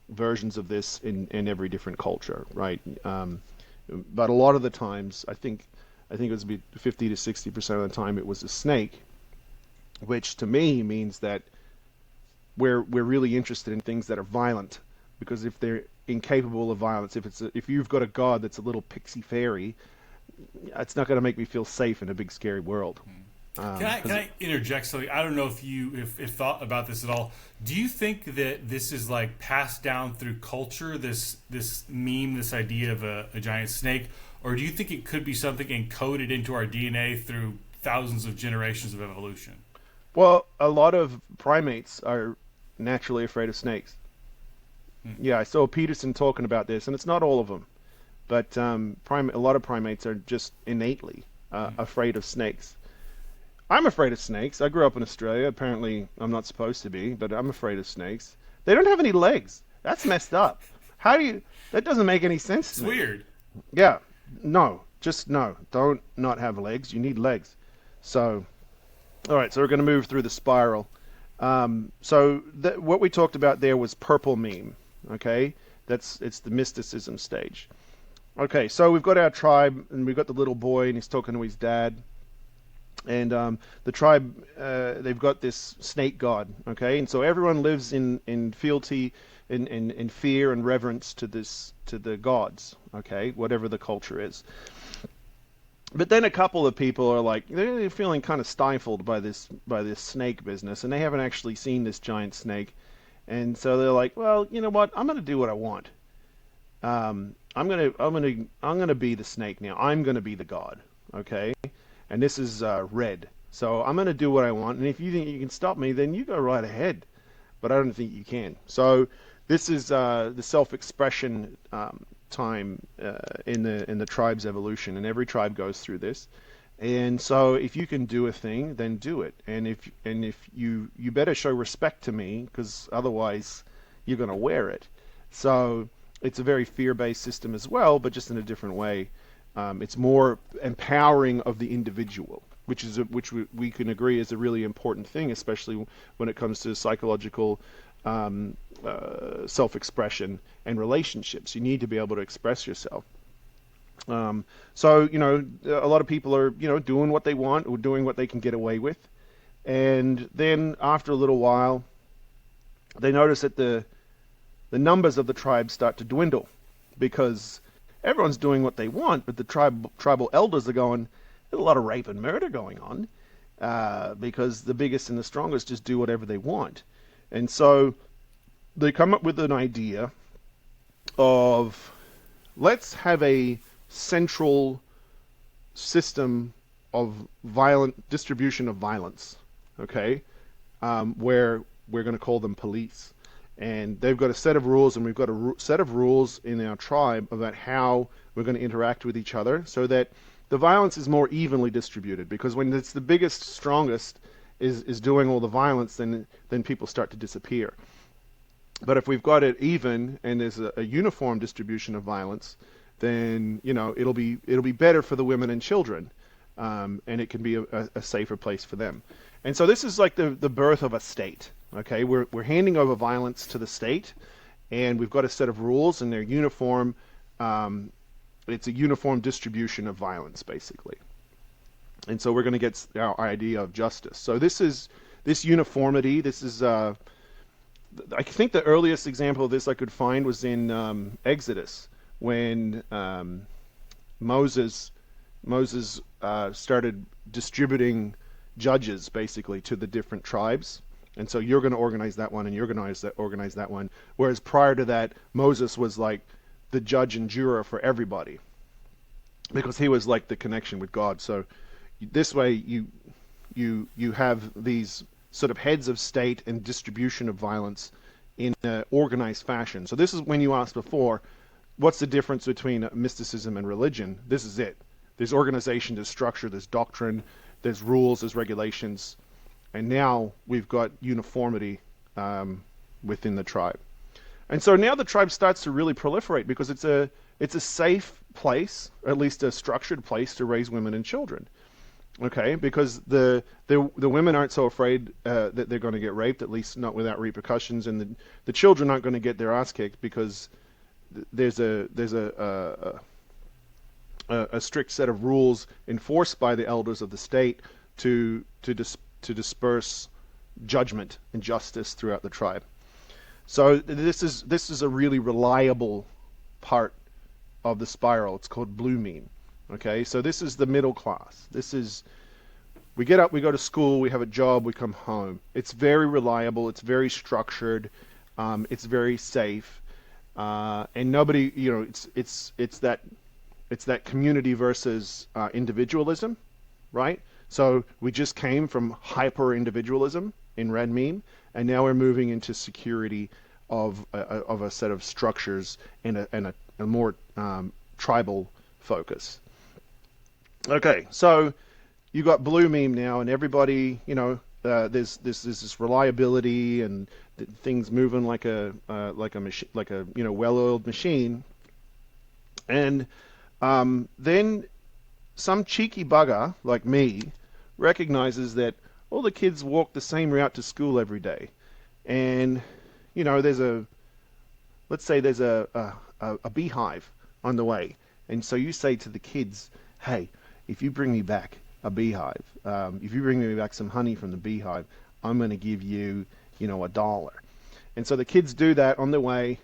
S1: versions of this in every different culture, right? But a lot of the times, I think it was 50 to 60% of the time, it was a snake, which to me means that we're really interested in things that are violent, because if they're incapable of violence, if you've got a god that's a little pixie fairy, it's not going to make me feel safe in a big scary world.
S3: Can I interject something? I don't know if you if thought about this at all. Do you think that this is like passed down through culture, this meme, this idea of a giant snake, or do you think it could be something encoded into our DNA through thousands of generations of evolution?
S1: Well, a lot of primates are naturally afraid of snakes. Yeah, I saw Peterson talking about this, and it's not all of them, but a lot of primates are just innately afraid of snakes. I'm afraid of snakes. I grew up in Australia. Apparently, I'm not supposed to be, but I'm afraid of snakes. They don't have any legs. That's messed up. That doesn't make any sense to me.
S3: It's weird.
S1: Yeah. No. Just no. Don't not have legs. You need legs. So, all right. So we're going to move through the spiral. What we talked about there was purple meme. Okay. It's the mysticism stage. Okay. So we've got our tribe, and we've got the little boy, and he's talking to his dad. And the tribe, they've got this snake god, okay? And so everyone lives in fealty, in fear and reverence to the gods, okay? Whatever the culture is. But then a couple of people are like, they're feeling kind of stifled by this snake business, and they haven't actually seen this giant snake. And so they're like, well, you know what? I'm going to do what I want. I'm gonna be the snake now. I'm going to be the god, okay? And this is red. So I'm going to do what I want. And if you think you can stop me, then you go right ahead. But I don't think you can. So this is the self-expression time in the tribe's evolution. And every tribe goes through this. And so if you can do a thing, then do it. And if you better show respect to me, because otherwise you're going to wear it. So it's a very fear-based system as well, but just in a different way. It's more empowering of the individual, which we can agree is a really important thing, especially when it comes to psychological self-expression and relationships. You need to be able to express yourself. So, a lot of people are, doing what they want or doing what they can get away with. And then after a little while, they notice that the numbers of the tribe start to dwindle because everyone's doing what they want, but the tribal elders are going, there's a lot of rape and murder going on because the biggest and the strongest just do whatever they want. And so they come up with an idea of, let's have a central system of violent distribution of violence, okay, where we're going to call them police. And they've got a set of rules, and we've got a set of rules in our tribe about how we're going to interact with each other so that the violence is more evenly distributed. Because when it's the biggest, strongest is doing all the violence, then people start to disappear. But if we've got it even and there's a uniform distribution of violence, then it'll be better for the women and children, and it can be a safer place for them. And so this is like the birth of a state. Okay, we're handing over violence to the state, and we've got a set of rules, and they're uniform. It's a uniform distribution of violence, basically. And so we're going to get our idea of justice. So this uniformity. This is I think the earliest example of this I could find was in Exodus, when Moses started distributing judges basically to the different tribes. And so you're going to organize that one, and you're going to organize that one. Whereas prior to that, Moses was like the judge and juror for everybody, because he was like the connection with God. So this way, you have these sort of heads of state and distribution of violence in an organized fashion. So this is when you asked before, what's the difference between mysticism and religion? This is it. There's organization, there's structure, there's doctrine, there's rules, there's regulations. And now we've got uniformity within the tribe. And so now the tribe starts to really proliferate because it's a safe place, or at least a structured place, to raise women and children. Okay, because the women aren't so afraid that they're going to get raped, at least not without repercussions, and the children aren't going to get their ass kicked because there's a strict set of rules enforced by the elders of the state to disperse judgment and justice throughout the tribe. So this is a really reliable part of the spiral. It's called blue mean. Okay, so this is the middle class. We get up, we go to school, we have a job, we come home. It's very reliable. It's very structured. It's very safe, and nobody, it's that community versus individualism, right? So we just came from hyper-individualism in red meme, and now we're moving into security of a set of structures and a more tribal focus. Okay, so you got blue meme now, and everybody, there's this reliability and things moving like a machine, like a well-oiled machine, and then some cheeky bugger like me recognizes that all the kids walk the same route to school every day, and let's say there's a beehive on the way, and so you say to the kids, hey, if you bring me back a beehive, if you bring me back some honey from the beehive, I'm going to give you $1. And so the kids do that on the way,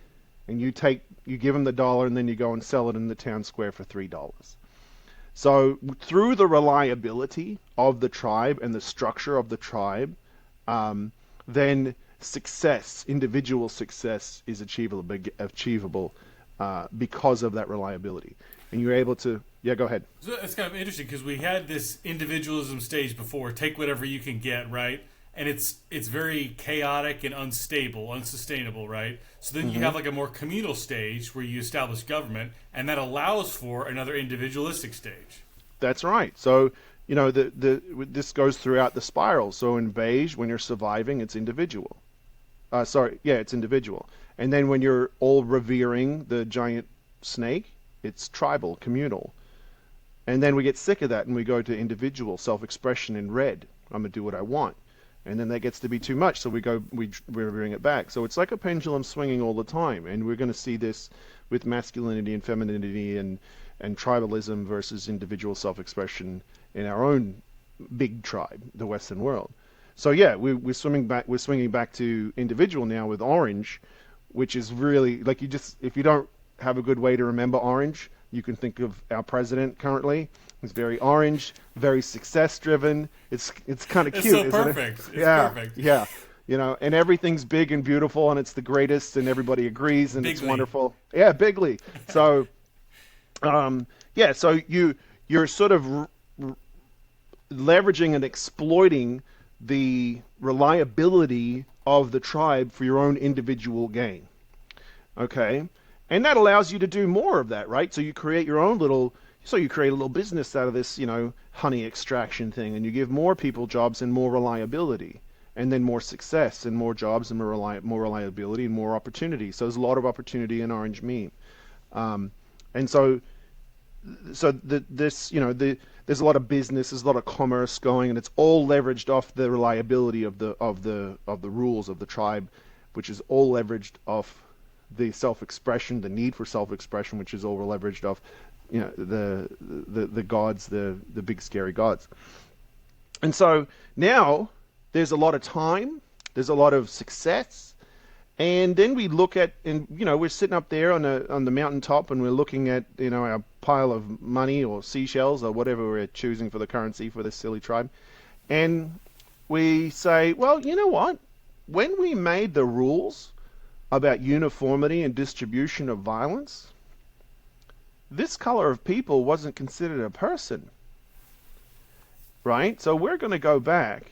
S1: and you give them the $1, and then you go and sell it in the town square for $3. So through the reliability of the tribe and the structure of the tribe, then individual success is achievable because of that reliability. And you're able to, yeah, go ahead.
S3: So it's kind of interesting because we had this individualism stage before, take whatever you can get, right? And it's very chaotic and unstable, unsustainable, right? So then you have like a more communal stage where you establish government, and that allows for another individualistic stage.
S1: That's right. So this goes throughout the spiral. So in beige, when you're surviving, it's individual. It's individual. And then when you're all revering the giant snake, it's tribal, communal. And then we get sick of that and we go to individual self-expression in red. I'm going to do what I want. And then that gets to be too much, so we bring it back. So it's like a pendulum swinging all the time, and we're going to see this with masculinity and femininity and tribalism versus individual self-expression in our own big tribe, the Western world. So yeah, we're swinging back to individual now with orange, which is really like if you don't have a good way to remember orange, you can think of our president currently. He's very orange, very success driven. It's kind of
S3: It's
S1: cute,
S3: so
S1: isn't
S3: perfect.
S1: it?
S3: It's
S1: Yeah,
S3: perfect.
S1: yeah. And everything's big and beautiful, and it's the greatest, and everybody agrees, and it's
S3: Bigly.
S1: wonderful. Yeah, bigly. So, yeah. So you're sort of leveraging and exploiting the reliability of the tribe for your own individual gain. Okay? And that allows you to do more of that, right? So you create a little business out of this, honey extraction thing, and you give more people jobs and more reliability, and then more success and more jobs and more reliability and more opportunity. So there's a lot of opportunity in Orange Meme. And there's a lot of business, there's a lot of commerce going, and it's all leveraged off the reliability of the rules of the tribe, which is all leveraged off the self-expression, the need for self-expression, which is all leveraged off, the gods, the big scary gods. And so now there's a lot of time, there's a lot of success, and then we look at, and we're sitting up there on the mountaintop, and we're looking at our pile of money or seashells or whatever we're choosing for the currency for this silly tribe, and we say, well, you know what? When we made the rules about uniformity and distribution of violence, this color of people wasn't considered a person, right? So we're going to go back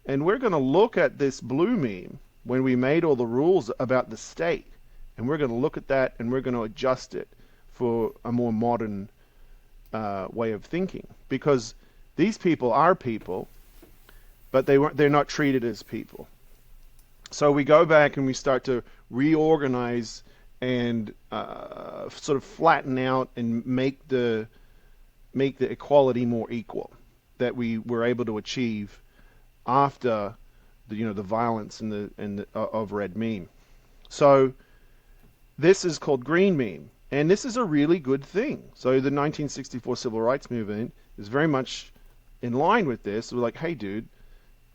S1: and we're going to look at this blue meme when we made all the rules about the state, and we're going to look at that and we're going to adjust it for a more modern way of thinking, because these people are people, but they're not treated as people. So we go back and we start to reorganize and sort of flatten out and make the equality more equal that we were able to achieve after the violence of red meme. So this is called green meme, and this is a really good thing. So the 1964 civil rights movement is very much in line with this. We're like, hey, dude,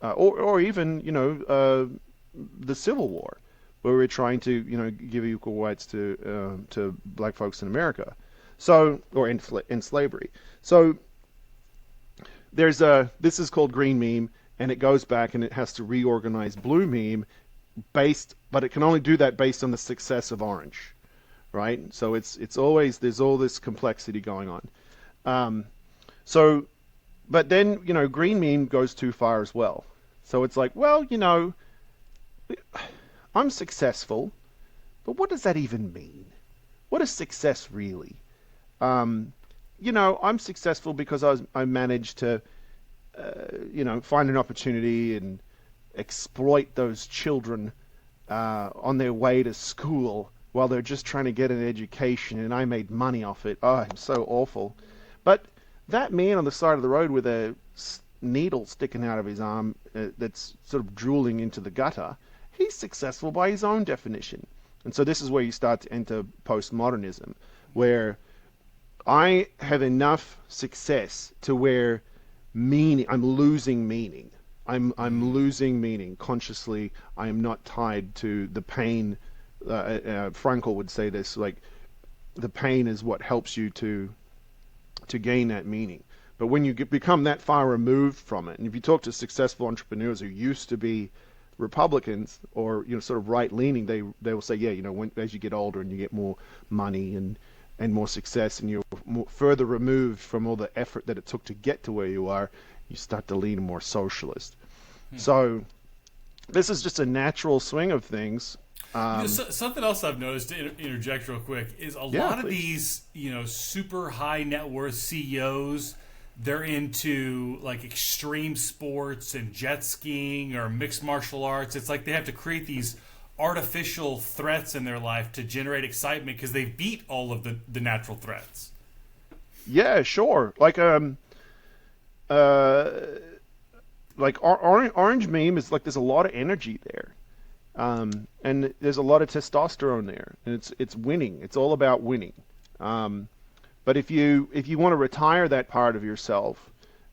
S1: or even the Civil War, where we're trying to give equal rights to black folks in America, so or in slavery. So this is called green meme, and it goes back and it has to reorganize blue meme but it can only do that based on the success of orange, right? So it's always, there's all this complexity going on. But then green meme goes too far as well. So it's like, well, I'm successful, but what does that even mean? What is success really? I'm successful because I managed to, find an opportunity and exploit those children on their way to school while they're just trying to get an education, and I made money off it. Oh, I'm so awful. But that man on the side of the road with a needle sticking out of his arm that's sort of drooling into the gutter, he's successful by his own definition. And so this is where you start to enter postmodernism, where I have enough success to where I'm losing meaning. I'm losing meaning consciously. I am not tied to the pain. Frankl would say this, like, the pain is what helps you to gain that meaning. But when you become that far removed from it, and if you talk to successful entrepreneurs who used to be Republicans or sort of right-leaning, they will say, yeah, as you get older and you get more money and more success, and you're further removed from all the effort that it took to get to where you are, you start to lean more socialist. So this is just a natural swing of things.
S3: Something else I've noticed, to interject real quick, is a lot of these, super high net worth CEOs, they're into like extreme sports and jet skiing or mixed martial arts. It's like they have to create these artificial threats in their life to generate excitement because they beat all of the natural threats.
S1: Yeah, sure. Uh, orange meme is like there's a lot of energy there, and there's a lot of testosterone there, and it's winning. It's all about winning. Um, but if you want to retire that part of yourself,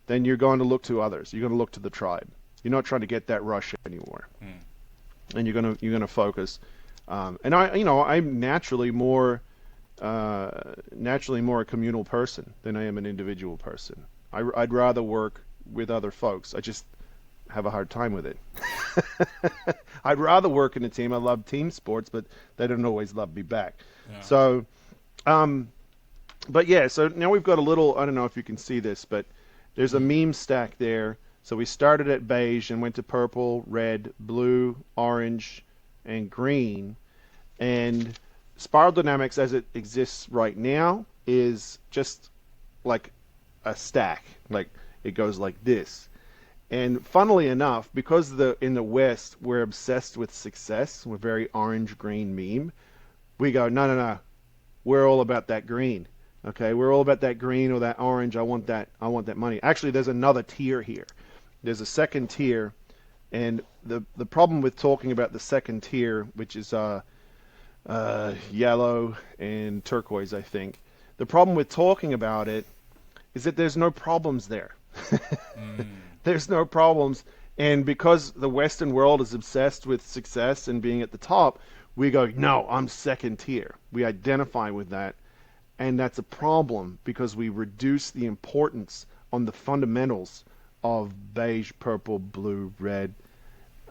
S1: then you're going to look to others. You're going to look to the tribe. You're not trying to get that rush anymore,
S3: Mm.
S1: and you're gonna focus. And I'm naturally more a communal person than I am an individual person. I'd rather work with other folks. I just have a hard time with it. I'd rather work in a team. I love team sports, but they don't always love me back.
S3: Yeah.
S1: So, um, but yeah, so now we've got a little, I don't know if you can see this, but there's a meme stack there. So we started at beige and went to purple, red, blue, orange, and green. And spiral dynamics as it exists right now is just like a stack. Like it goes like this. And funnily enough, because in the West we're obsessed with success, we're very orange green meme. We go, no, no, no, we're all about that green. Okay, we're all about that green or that orange. I want that. I want that money. Actually, there's another tier here. There's a second tier, and the problem with talking about the second tier, which is yellow and turquoise, I think. The problem with talking about it is that there's no problems there.
S3: Mm.
S1: There's no problems, and because the Western world is obsessed with success and being at the top, we go, no, I'm second tier. We identify with that. And that's a problem because we reduce the importance on the fundamentals of beige, purple, blue, red,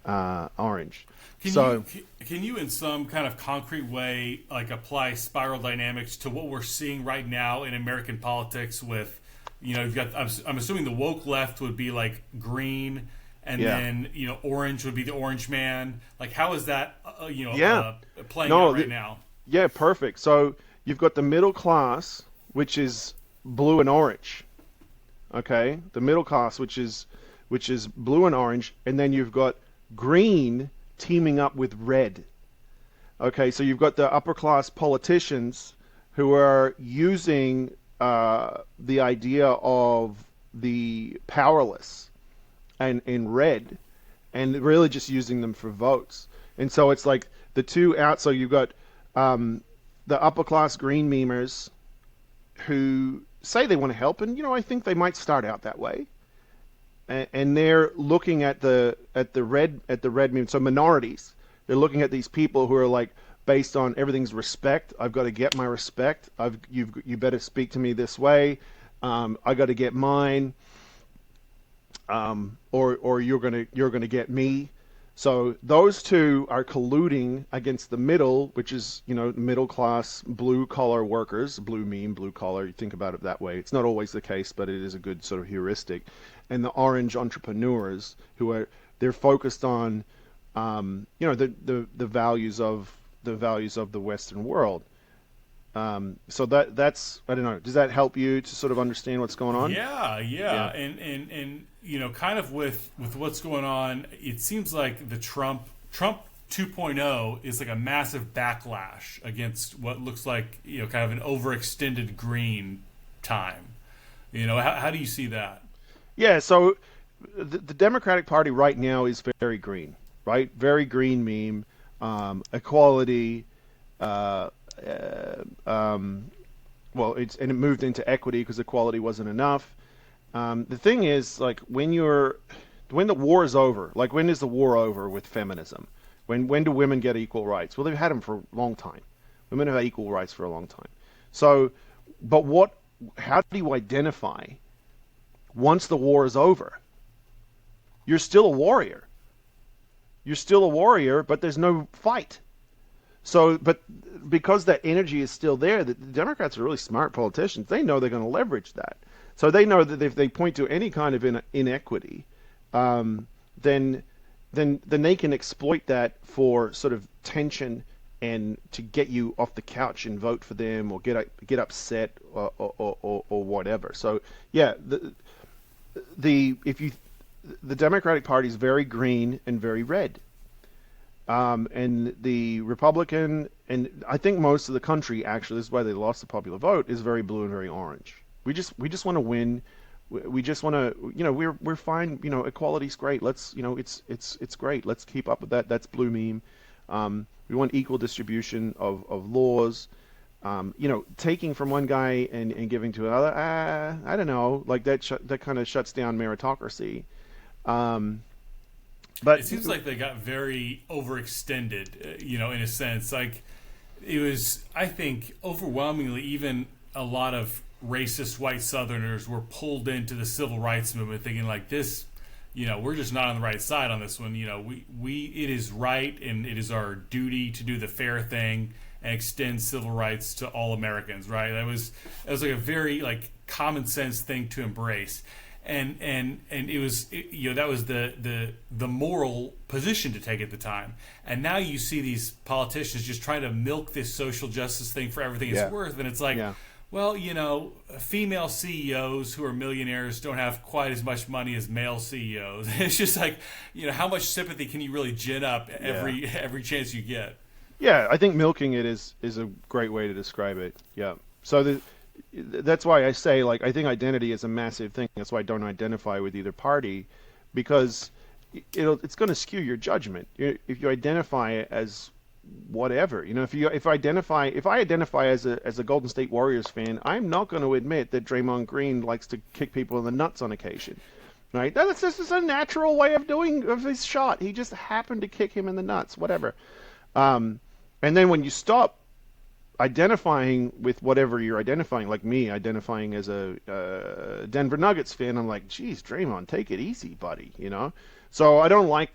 S1: orange.
S3: Can
S1: So,
S3: you in some kind of concrete way like apply spiral dynamics to what we're seeing right now in American politics with you've got I'm assuming the woke left would be like green and
S1: yeah.
S3: then orange would be the orange man. Like how is that
S1: Yeah.
S3: playing
S1: No,
S3: out right now?
S1: yeah, perfect. So you've got the middle class, which is blue and orange. Okay, the middle class, which is blue and orange, and then you've got green teaming up with red. Okay, so you've got the upper class politicians who are using the idea of the powerless and in red, and really just using them for votes. And so it's like the two out. So you've got the upper class green memers who say they want to help, and I think they might start out that way, and they're looking at the red meme. So minorities, they're looking at these people who are like based on everything's respect. I've got to get my respect. You better speak to me this way. I got to get mine, or you're gonna get me. So those two are colluding against the middle, which is, middle class blue collar workers, blue meme, blue collar. You think about it that way. It's not always the case, but it is a good sort of heuristic. And the orange entrepreneurs they're focused on, the values of the Western world. So that's I don't know. Does that help you to sort of understand what's going on?
S3: Yeah,
S1: Yeah.
S3: yeah, and kind of with what's going on, it seems like the Trump 2.0 is like a massive backlash against what looks like kind of an overextended green time. How do you see that?
S1: Yeah. So the Democratic Party right now is very green, right? Very green meme, equality. Uh, well, it moved into equity because equality wasn't enough. The thing is, like when the war is over, like when is the war over with feminism? When do women get equal rights? Well, they've had them for a long time. Women have had equal rights for a long time. So, but how do you identify once the war is over? You're still a warrior. You're still a warrior, but there's no fight. So, but because that energy is still there, the Democrats are really smart politicians. They know they're going to leverage that. So they know that if they point to any kind of inequity, then they can exploit that for sort of tension and to get you off the couch and vote for them or get upset or whatever. So yeah, the Democratic Party is very green and very red. And the Republican, and I think most of the country, actually, this is why they lost the popular vote, is very blue and very orange. we just want to win. We just want to, we're fine. Equality's great. Let's, it's great. Let's keep up with that. That's blue meme. We want equal distribution of laws. Taking from one guy and giving to another. I don't know. Like that kind of shuts down meritocracy. Um, but
S3: It seems like they got very overextended, in a sense. Like, it was, I think, overwhelmingly, even a lot of racist white Southerners were pulled into the civil rights movement, thinking like this. We're just not on the right side on this one. It is right and it is our duty to do the fair thing and extend civil rights to all Americans. Right? That was like a very like common sense thing to embrace, and it was that was the moral position to take at the time. And now you see these politicians just trying to milk this social justice thing for everything
S1: yeah,
S3: it's worth, and it's like.
S1: yeah,
S3: Well, female CEOs who are millionaires don't have quite as much money as male CEOs. It's just like, how much sympathy can you really gin up
S1: yeah,
S3: every chance you get?
S1: yeah. I think milking it is a great way to describe it. Yeah. So that's why I say, like, I think identity is a massive thing. That's why I don't identify with either party, because it's going to skew your judgment. If you identify as whatever, if I identify as a Golden State Warriors fan, I'm not going to admit that Draymond Green likes to kick people in the nuts on occasion. Right? That's just a natural way of his shot. He just happened to kick him in the nuts, whatever. Um, and then when you stop identifying with whatever you're identifying, like me identifying as a Denver Nuggets fan, I'm like, geez, Draymond, take it easy, buddy. So I don't like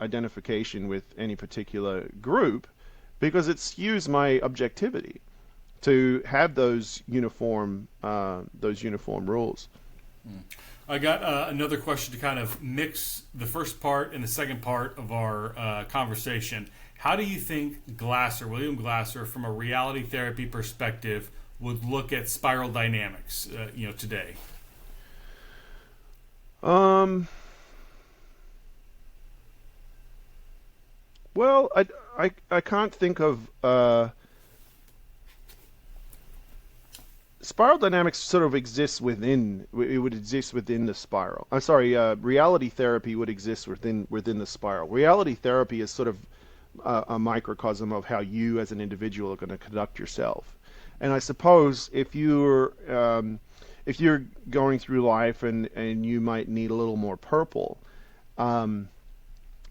S1: identification with any particular group because it skews my objectivity to have those uniform rules.
S3: I got another question to kind of mix the first part and the second part of our conversation. How do you think William Glasser, from a reality therapy perspective, would look at spiral dynamics, today?
S1: Um, well, I can't think of spiral dynamics sort of exists within it would exist within the spiral. I'm sorry, reality therapy would exist within the spiral. Reality therapy is sort of a microcosm of how you as an individual are going to conduct yourself. And I suppose if you're going through life and you might need a little more purple, um,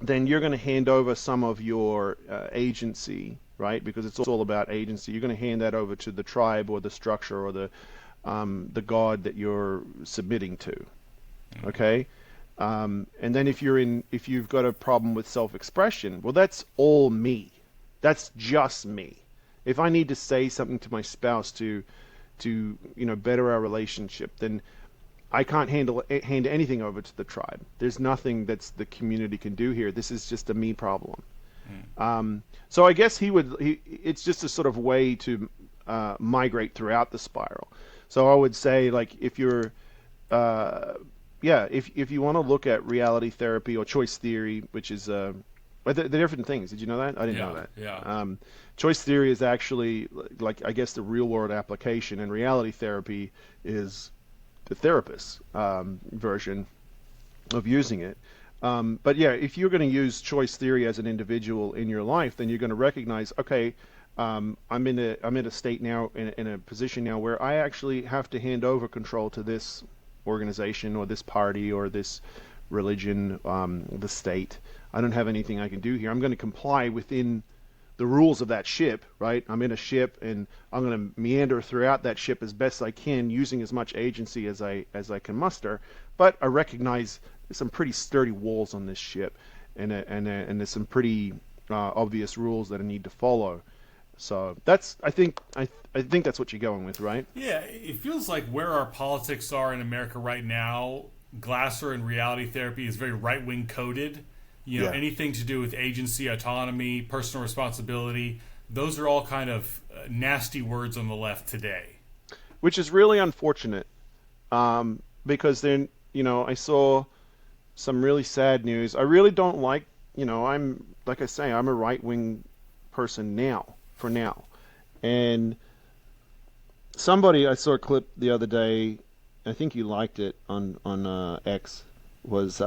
S1: then you're going to hand over some of your agency, right? Because it's all about agency. You're going to hand that over to the tribe or the structure or the god that you're submitting to. Okay. And then if you've got a problem with self-expression, well, that's all me. That's just me. If I need to say something to my spouse to better our relationship, then I can't hand anything over to the tribe. There's nothing that's the community can do here. This is just a me problem. So I guess it's just a sort of way to migrate throughout the spiral. So I would say, like, if you're if you want to look at reality therapy or choice theory, which is they're different things. Did you know that? I didn't know
S3: Yeah,
S1: that.
S3: yeah.
S1: Choice theory is actually, like, I guess, the real world application, and reality therapy is the therapist's version of using it. But yeah, if you're going to use choice theory as an individual in your life, then you're going to recognize, okay, I'm in a state now, in a position now where I actually have to hand over control to this organization or this party or this religion, the state. I don't have anything I can do here. I'm going to comply within the rules of that ship, right? I'm in a ship and I'm going to meander throughout that ship as best I can, using as much agency as I can muster. But I recognize there's some pretty sturdy walls on this ship, and there's some pretty obvious rules that I need to follow. So I think that's what you're going with, right?
S3: Yeah, it feels like where our politics are in America right now, Glasser and reality therapy is very right wing coded.
S1: Yeah.
S3: Anything to do with agency, autonomy, personal responsibility, those are all kind of nasty words on the left today.
S1: Which is really unfortunate, because then I saw some really sad news. I really don't like, I'm, like I say, I'm a right wing person now, for now, and somebody I saw a clip the other day. I think you liked it on X. Was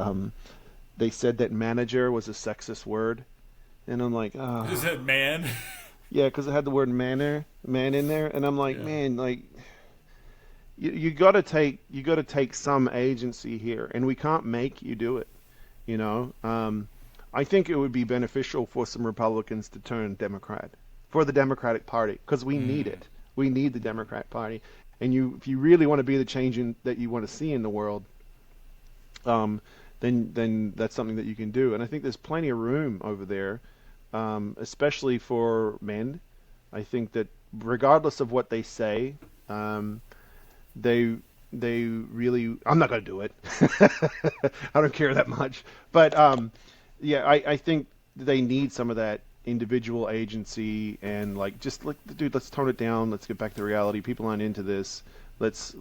S1: they said that manager was a sexist word, and I'm like,
S3: Is
S1: ah,
S3: that man?
S1: yeah, because it had the word man in there, and I'm like,
S3: Yeah.
S1: man, like you got to take some agency here, and we can't make you do it. You know, I think it would be beneficial for some Republicans to turn Democrat for the Democratic Party because we need
S3: Mm.
S1: it. We need the Democrat Party, and if you really want to be the change that you want to see in the world, um, then that's something that you can do. And I think there's plenty of room over there, especially for men. I think that regardless of what they say, um, they they really. I'm not going to do it. I don't care that much. But yeah, I think they need some of that individual agency and like just like dude, let's tone it down. Let's get back to reality. People aren't into this. Let's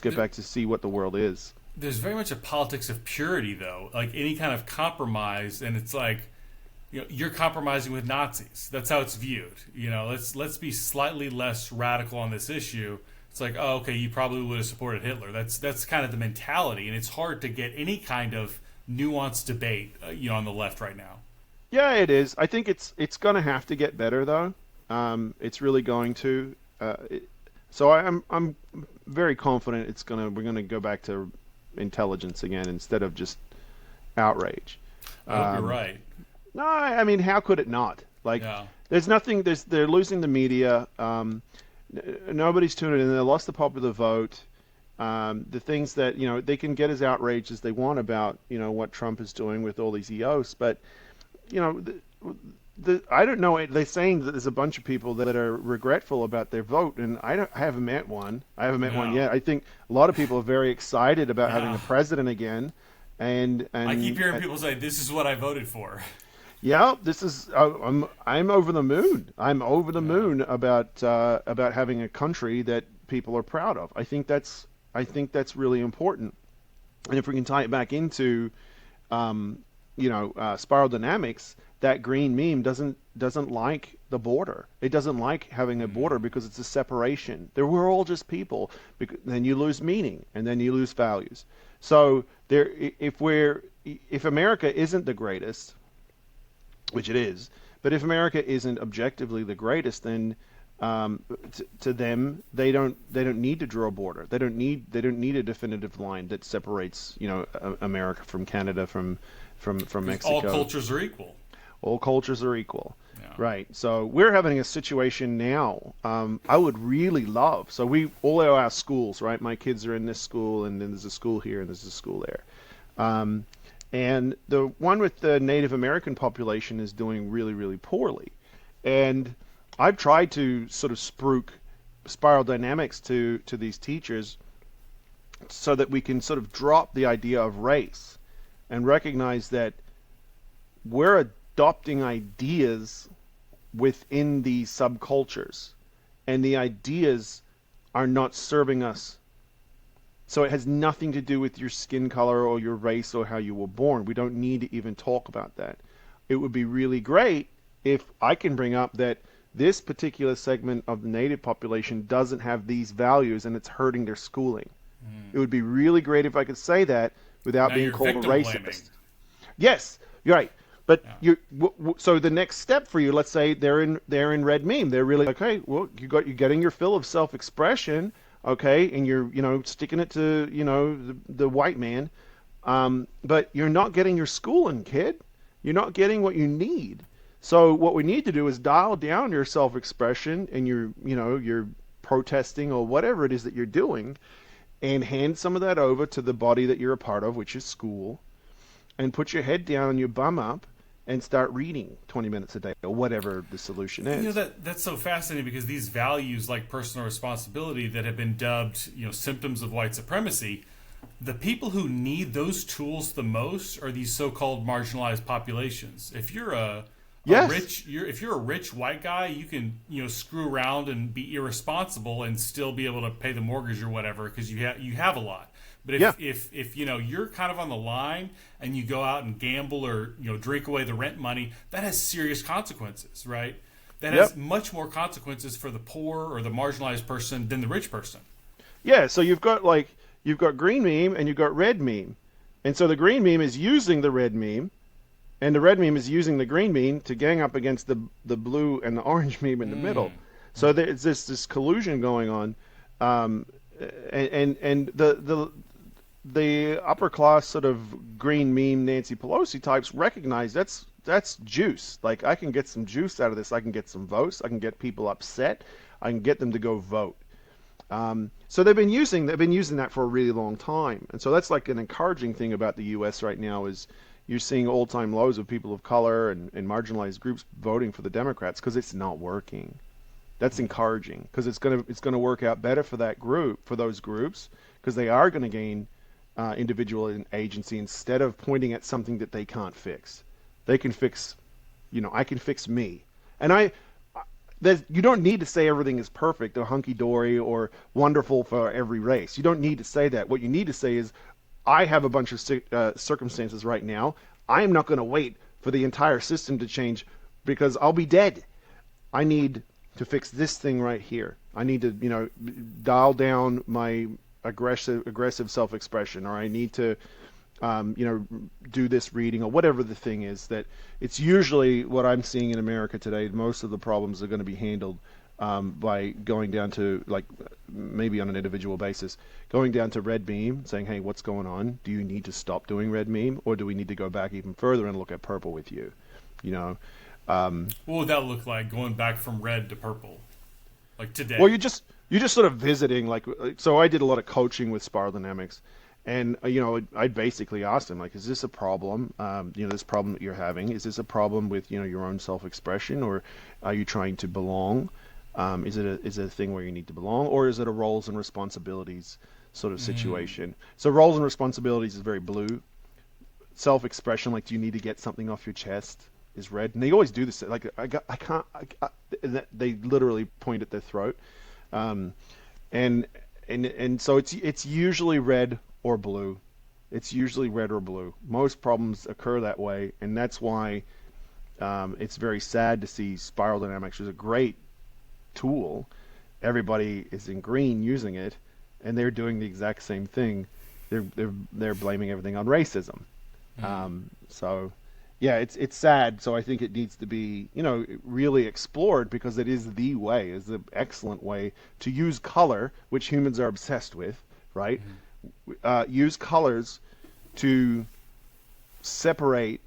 S1: get back to see what the world is.
S3: There's very much a politics of purity, though. Like any kind of compromise, and it's like, you're compromising with Nazis. That's how it's viewed. Let's be slightly less radical on this issue. It's like, oh, okay, you probably would have supported Hitler. That's kind of the mentality, and it's hard to get any kind of nuanced debate, on the left right now.
S1: Yeah, it is. I think it's going to have to get better though. It's really going to. So I'm very confident we're gonna go back to intelligence again instead of just outrage.
S3: I hope you're
S1: Um,
S3: right.
S1: no, I mean, how could it not? Like,
S3: Yeah.
S1: there's nothing. They're losing the media. Nobody's tuning in. They lost the popular vote. The things that they can get as outraged as they want about what Trump is doing with all these EOs, but you know I don't know. They're saying that there's a bunch of people that are regretful about their vote, and I haven't met one. I haven't met one
S3: Yeah.
S1: yet. I think a lot of people are very excited about having
S3: Yeah.
S1: a president again, and
S3: I keep
S1: and
S3: hearing people say, "This is what I voted for."
S1: yeah, this is I'm over the moon. I'm over the
S3: Yeah.
S1: moon about having a country that people are proud of. I think that's really important, and if we can tie it back into um, spiral dynamics, that green meme doesn't like the border. It doesn't like having a border because it's a separation. We're all just people. Then you lose meaning, and then you lose values. So if America isn't the greatest, which it is, but if America isn't objectively the greatest, then to them they don't need to draw a border. They don't need a definitive line that separates America from Canada from
S3: Because all
S1: Mexico.
S3: cultures are equal.
S1: All cultures are equal.
S3: Yeah.
S1: Right. So we're having a situation now. I would really love. So we all our schools, right? My kids are in this school, and then there's a school here, and there's a school there. Um, and the one with the Native American population is doing really, really poorly. And I've tried to sort of spruik spiral dynamics to these teachers so that we can sort of drop the idea of race and recognize that we're adopting ideas within these subcultures, and the ideas are not serving us. So it has nothing to do with your skin color or your race or how you were born. We don't need to even talk about that. It would be really great if I can bring up that this particular segment of the native population doesn't have these values and it's hurting their schooling. It would be really great if I could say that without
S3: Now
S1: being
S3: you're
S1: called a
S3: victim blaming.
S1: racist. Yes, you're right. But
S3: Yeah.
S1: so the next step for you, let's say they're in red meme. They're really okay. Well, you're getting your fill of self-expression, okay, and you're sticking it to the white man, but you're not getting your schooling, kid. You're not getting what you need. So what we need to do is dial down your self-expression and your protesting or whatever it is that you're doing, and hand some of that over to the body that you're a part of, which is school, and put your head down and your bum up and start reading 20 minutes a day or whatever the solution is.
S3: That's so fascinating because these values like personal responsibility that have been dubbed, symptoms of white supremacy, the people who need those tools the most are these so-called marginalized populations. If you're
S1: Yes.
S3: if you're a rich white guy, you can screw around and be irresponsible and still be able to pay the mortgage or whatever because you have a lot. But
S1: Yeah.
S3: if you're kind of on the line and you go out and gamble or drink away the rent money, that has serious consequences, right? that
S1: Yep.
S3: has much more consequences for the poor or the marginalized person than the rich person.
S1: Yeah, so you've got green meme and you've got red meme. And so the green meme is using the red meme, and the red meme is using the green meme to gang up against the blue and the orange meme in the middle. So there's this collusion going on, um, and the upper class sort of green meme Nancy Pelosi types recognize that's juice. Like I can get some juice out of this. I can get some votes. I can get people upset. I can get them to go vote. So they've been using that for a really long time, and so that's like an encouraging thing about the U.S. right now is you're seeing all-time lows of people of color and marginalized groups voting for the Democrats because it's not working. That's encouraging because it's gonna work out better for that group for those groups because they are going to gain individual agency instead of pointing at something that they can't fix. They can fix, I can fix me, and you don't need to say everything is perfect or hunky-dory or wonderful for every race. You don't need to say that. What you need to say is, I have a bunch of circumstances right now. I am not going to wait for the entire system to change because I'll be dead. I need to fix this thing right here. I need to, dial down my aggressive self-expression, or I need to do this reading or whatever the thing is. That it's usually what I'm seeing in America today. Most of the problems are going to be handled by going down to, like, maybe on an individual basis, going down to red meme, saying, hey, what's going on? Do you need to stop doing red meme, or do we need to go back even further and look at purple with you?
S3: What would that look like, going back from red to purple, like today?
S1: Well, you're just sort of visiting, like, so I did a lot of coaching with Spiral Dynamics. And, I basically asked him, like, is this a problem? This problem that you're having, is this a problem with, your own self-expression, or are you trying to belong? Is it a thing where you need to belong, or is it a roles and responsibilities sort of situation? So roles and responsibilities is very blue. Self-expression, like, do you need to get something off your chest, is red. And they always do this. Like, they literally point at their throat. And so it's usually red or blue. It's usually red or blue. Most problems occur that way, and that's why it's very sad to see Spiral Dynamics, which is a great tool. Everybody is in green using it, and they're doing the exact same thing. They're blaming everything on racism. So yeah, it's sad. So I think it needs to be, really explored because it is the way, is the excellent way to use color, which humans are obsessed with, right? Use colors to separate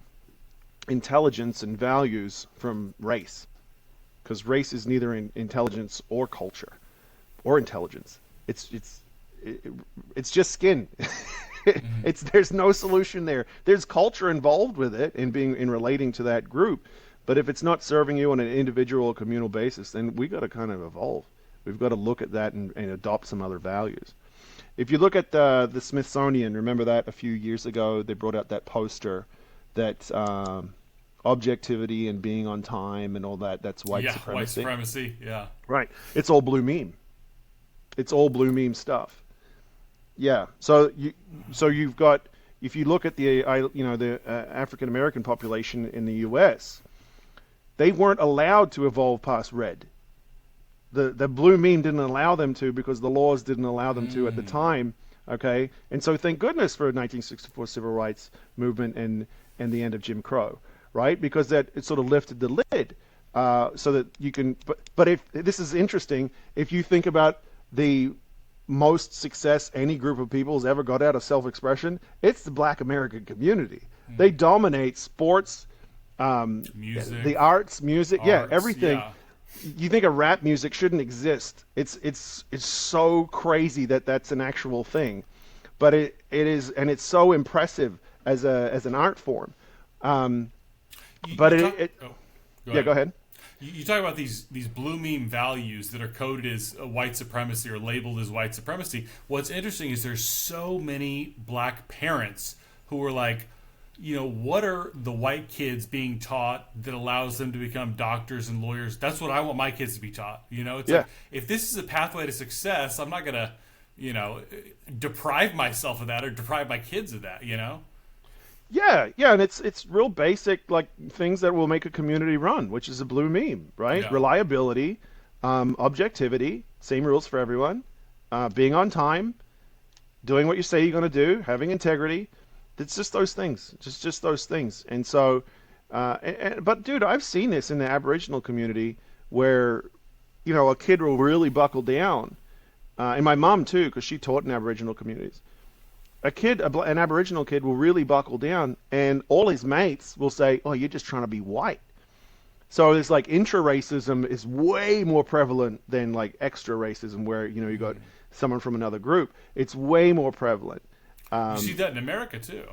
S1: intelligence and values from race, because race is neither intelligence or culture or intelligence. It's just skin. There's no solution there. There's culture involved with it in relating to that group, but if it's not serving you on an individual or communal basis, then we got to kind of evolve. We've got to look at that and adopt some other values. If you look at the Smithsonian, remember that a few years ago they brought out that poster that objectivity and being on time and all that's white supremacy.
S3: White supremacy, yeah.
S1: Right. It's all blue meme. It's all blue meme stuff. Yeah. So you've got, if you look at the African American population in the U.S., they weren't allowed to evolve past red. The blue meme didn't allow them to because the laws didn't allow them to at the time. Okay, and so thank goodness for 1964 civil rights movement and the end of Jim Crow, right? Because that it sort of lifted the lid so that you can. But if this is interesting, if you think about the most success any group of people has ever got out of self-expression, it's the Black American community. They dominate sports,
S3: music,
S1: the arts, music, everything.
S3: Yeah.
S1: You think a rap music shouldn't exist. It's so crazy that that's an actual thing, but it is, and it's so impressive as an art form. Go ahead.
S3: You talk about these blue meme values that are coded as white supremacy or labeled as white supremacy. What's interesting is there's so many black parents who are like, what are the white kids being taught that allows them to become doctors and lawyers? That's what I want my kids to be taught. It's like, if this is a pathway to success, I'm not going to, deprive myself of that or deprive my kids of that,
S1: Yeah, yeah, and it's real basic like things that will make a community run, which is a blue meme, right?
S3: Yeah.
S1: Reliability, objectivity, same rules for everyone, being on time, doing what you say you're going to do, having integrity. It's just those things, just those things. And so, but dude, I've seen this in the Aboriginal community where a kid will really buckle down, and my mom too, because she taught in Aboriginal communities. An Aboriginal kid will really buckle down, and all his mates will say, "Oh, you're just trying to be white." So it's like intra-racism is way more prevalent than like extra racism, where you got someone from another group. It's way more prevalent.
S3: You see that in America too.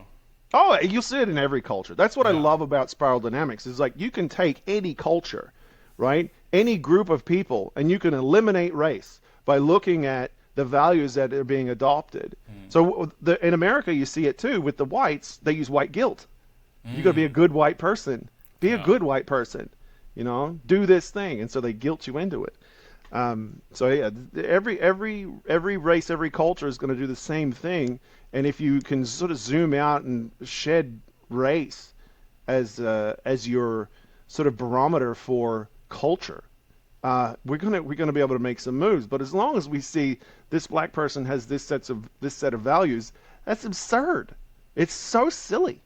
S1: Oh, you'll see it in every culture. That's what I
S3: Yeah.
S1: love about spiral dynamics. Is like you can take any culture, right? Any group of people, and you can eliminate race by looking at the values that are being adopted. So in America, you see it too with the whites. They use white guilt. You got to be a good white person. Be a
S3: Yeah.
S1: good white person. Do this thing, and so they guilt you into it. So yeah, every race, every culture is going to do the same thing. And if you can sort of zoom out and shed race as your sort of barometer for culture, we're gonna be able to make some moves. But as long as we see this black person has this set of values, that's absurd. It's so silly.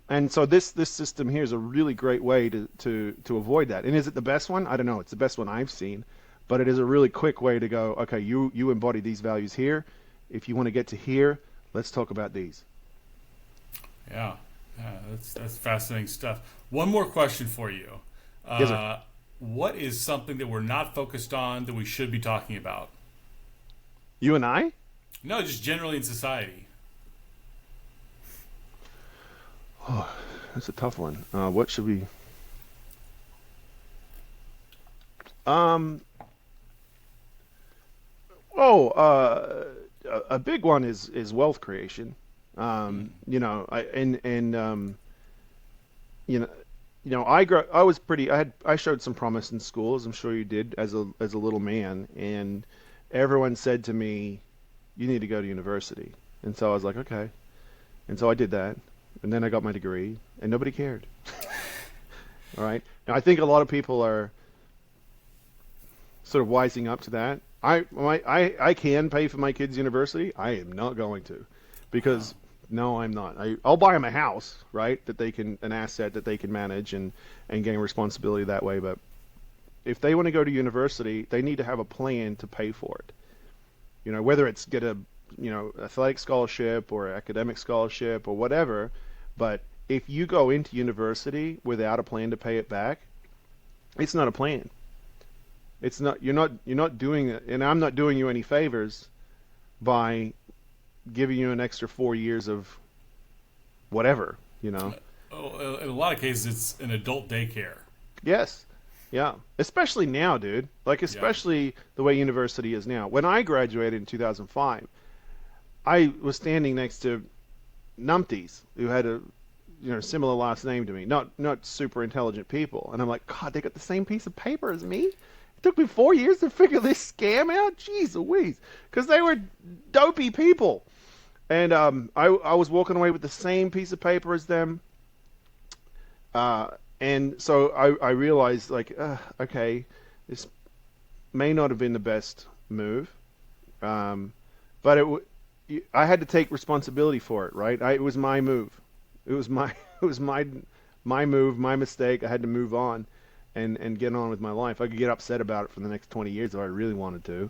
S1: And so this system here is a really great way to avoid that. And is it the best one? I don't know. It's the best one I've seen, but it is a really quick way to go. Okay, you embody these values here. If you want to get to here, let's talk about these.
S3: Yeah. Yeah, that's fascinating stuff. One more question for you.
S1: Yes, sir.
S3: What is something that we're not focused on that we should be talking about?
S1: You and I?
S3: No, just generally in society.
S1: Oh, that's a tough one. What should we? Um. Oh, a big one is wealth creation. I and you know, I was pretty. I showed some promise in school, as I'm sure you did, as a little man, and everyone said to me, "You need to go to university." And so I was like, "Okay." And so I did that, and then I got my degree, and nobody cared. All right. Now I think a lot of people are sort of wising up to that. I can pay for my kids' university. I am not going to, because no, I'm not. I'll buy them a house, right? An asset that they can manage and gain responsibility that way. But if they want to go to university, they need to have a plan to pay for it. Whether it's get a athletic scholarship or academic scholarship or whatever. But if you go into university without a plan to pay it back, it's not a plan. It's not you're not doing it, and I'm not doing you any favors by giving you an extra 4 years of whatever.
S3: Oh, in a lot of cases, it's an adult daycare.
S1: Yes. Yeah. Especially now, dude. Like,
S3: Yeah.
S1: especially the way university is now. When I graduated in 2005, I was standing next to numpties who had a similar last name to me. Not super intelligent people. And I'm like, God, they got the same piece of paper as me? It took me 4 years to figure this scam out? Jeez Louise. Because they were dopey people. And I was walking away with the same piece of paper as them. And so I realized, like, okay, this may not have been the best move, but I had to take responsibility for it, right? It was my move. It was my it was my move, my mistake. I had to move on and get on with my life. I could get upset about it for the next 20 years if I really wanted to.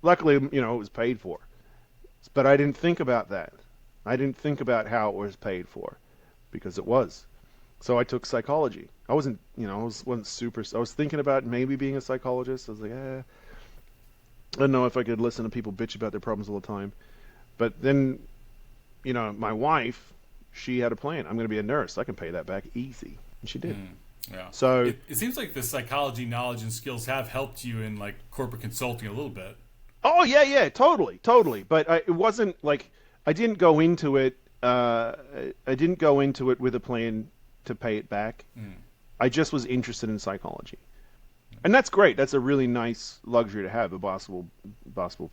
S1: Luckily, it was paid for, but I didn't think about that. I didn't think about how it was paid for, because it was. So I took psychology. I wasn't, wasn't super. I was thinking about maybe being a psychologist. I was like, I don't know if I could listen to people bitch about their problems all the time. But then, my wife, she had a plan. I'm going to be a nurse. I can pay that back easy, and she did.
S3: Yeah.
S1: So,
S3: It seems like the psychology knowledge and skills have helped you in like corporate consulting a little bit.
S1: oh yeah, yeah, totally, totally. But it wasn't like I didn't go into it. I didn't go into it with a plan to pay it back. I just was interested in psychology. And that's great. That's a really nice luxury to have. A boss will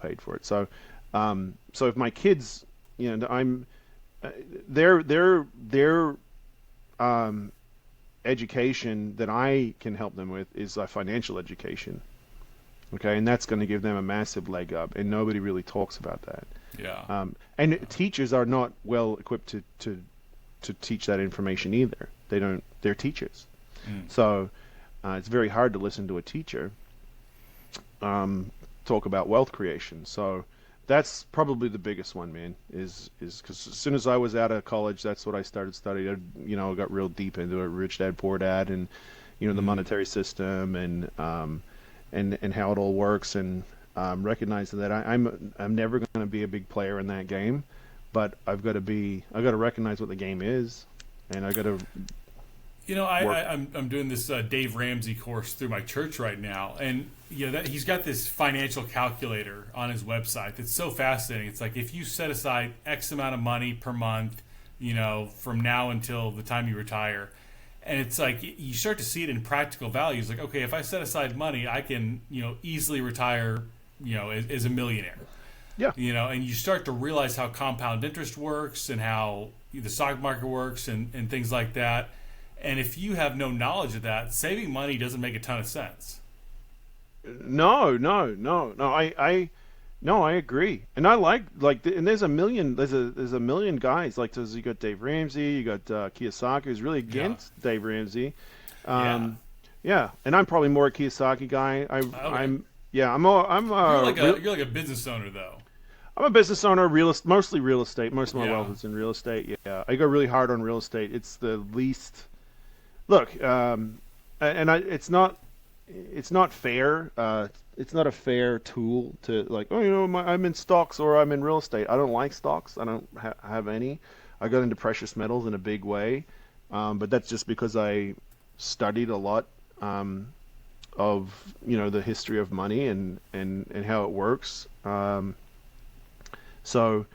S1: paid for it. So, so if my kids, I'm their um, education that I can help them with is financial education. Okay, and that's going to give them a massive leg up, and nobody really talks about that.
S3: Yeah.
S1: And teachers are not well equipped to teach that information either. They don't. They're teachers, so it's very hard to listen to a teacher talk about wealth creation. So that's probably the biggest one, man. Is because as soon as I was out of college, that's what I started studying. I got real deep into it, Rich Dad Poor Dad, and the monetary system, and how it all works, and recognizing that I'm never going to be a big player in that game, but I've got to recognize what the game is, and I got to work.
S3: I'm doing this Dave Ramsey course through my church right now, and he's got this financial calculator on his website that's so fascinating. It's like if you set aside X amount of money per month, from now until the time you retire, and it's like you start to see it in practical values. Like, okay, if I set aside money, I can easily retire, as a millionaire.
S1: Yeah.
S3: And you start to realize how compound interest works and how the stock market works and things like that. And if you have no knowledge of that, saving money doesn't make a ton of sense.
S1: No. I agree, and I and there's a million guys like this. You got Dave Ramsey, you got Kiyosaki, who's really against Dave Ramsey. Yeah, and I'm probably more a Kiyosaki guy. I'm
S3: You're like a business owner though.
S1: I'm a business owner, mostly real estate. Most of my wealth is in real estate. Yeah, I go really hard on real estate. It's the least. Look, it's not fair. It's not a fair tool to I'm in stocks or I'm in real estate. I don't like stocks. I don't have any. I got into precious metals in a big way, but that's just because I studied a lot of the history of money and how it works. So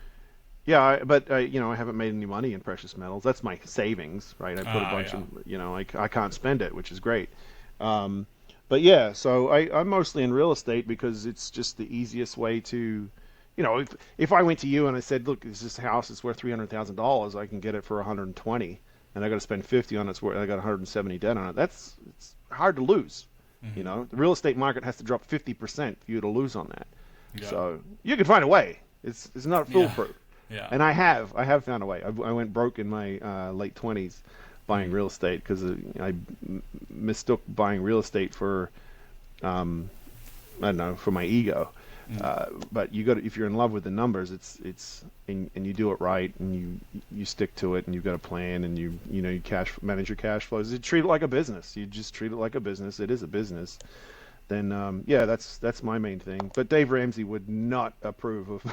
S1: yeah, but I haven't made any money in precious metals. That's my savings, right? I put a bunch of I can't spend it, which is great. But yeah, so I'm mostly in real estate because it's just the easiest way to, if I went to you and I said, look, this house is worth $300,000, I can get it for 120, and I got to spend 50 on it, I got 170 debt on it. It's hard to lose. The real estate market has to drop 50% for you to lose on that. Yeah. So you can find a way. It's not foolproof.
S3: Yeah.
S1: And I have found a way. I went broke in my late 20s. Buying real estate because I mistook buying real estate for, I don't know, for my ego. But if you're in love with the numbers, it's and you do it right and you stick to it and you've got a plan and you manage your cash flows. You treat it like a business. You just treat it like a business. It is a business. Then that's my main thing. But Dave Ramsey would not approve of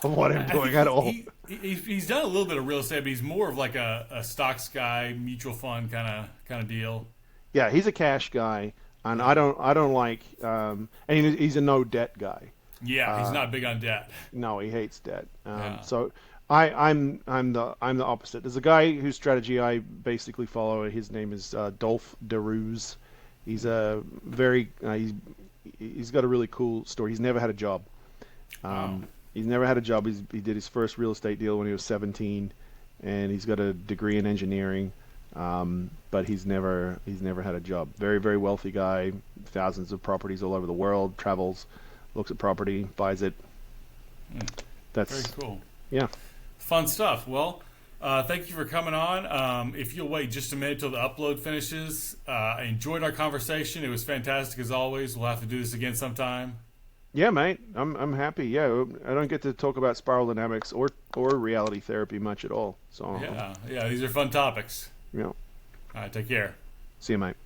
S1: what I'm doing at all.
S3: He's done a little bit of real estate, but he's more of like a stocks guy, mutual fund kind of deal.
S1: Yeah, he's a cash guy, and I don't like. And he's a no debt guy.
S3: Yeah, he's not big on debt.
S1: No, he hates debt. So I'm the opposite. There's a guy whose strategy I basically follow. His name is Dolph DeRuse. He's he's got a really cool story. He's never had a job. He's never had a job. He did his first real estate deal when he was 17, and he's got a degree in engineering, but he's never had a job. Very, very wealthy guy, thousands of properties all over the world, travels, looks at property, buys it. That's
S3: very cool.
S1: Yeah.
S3: Fun stuff. Well, thank you for coming on. If you'll wait just a minute till the upload finishes, I enjoyed our conversation. It was fantastic as always. We'll have to do this again sometime.
S1: Yeah, mate. I'm happy. Yeah, I don't get to talk about spiral dynamics or reality therapy much at all. So
S3: yeah, these are fun topics.
S1: Yeah.
S3: All right, take care.
S1: See you, mate.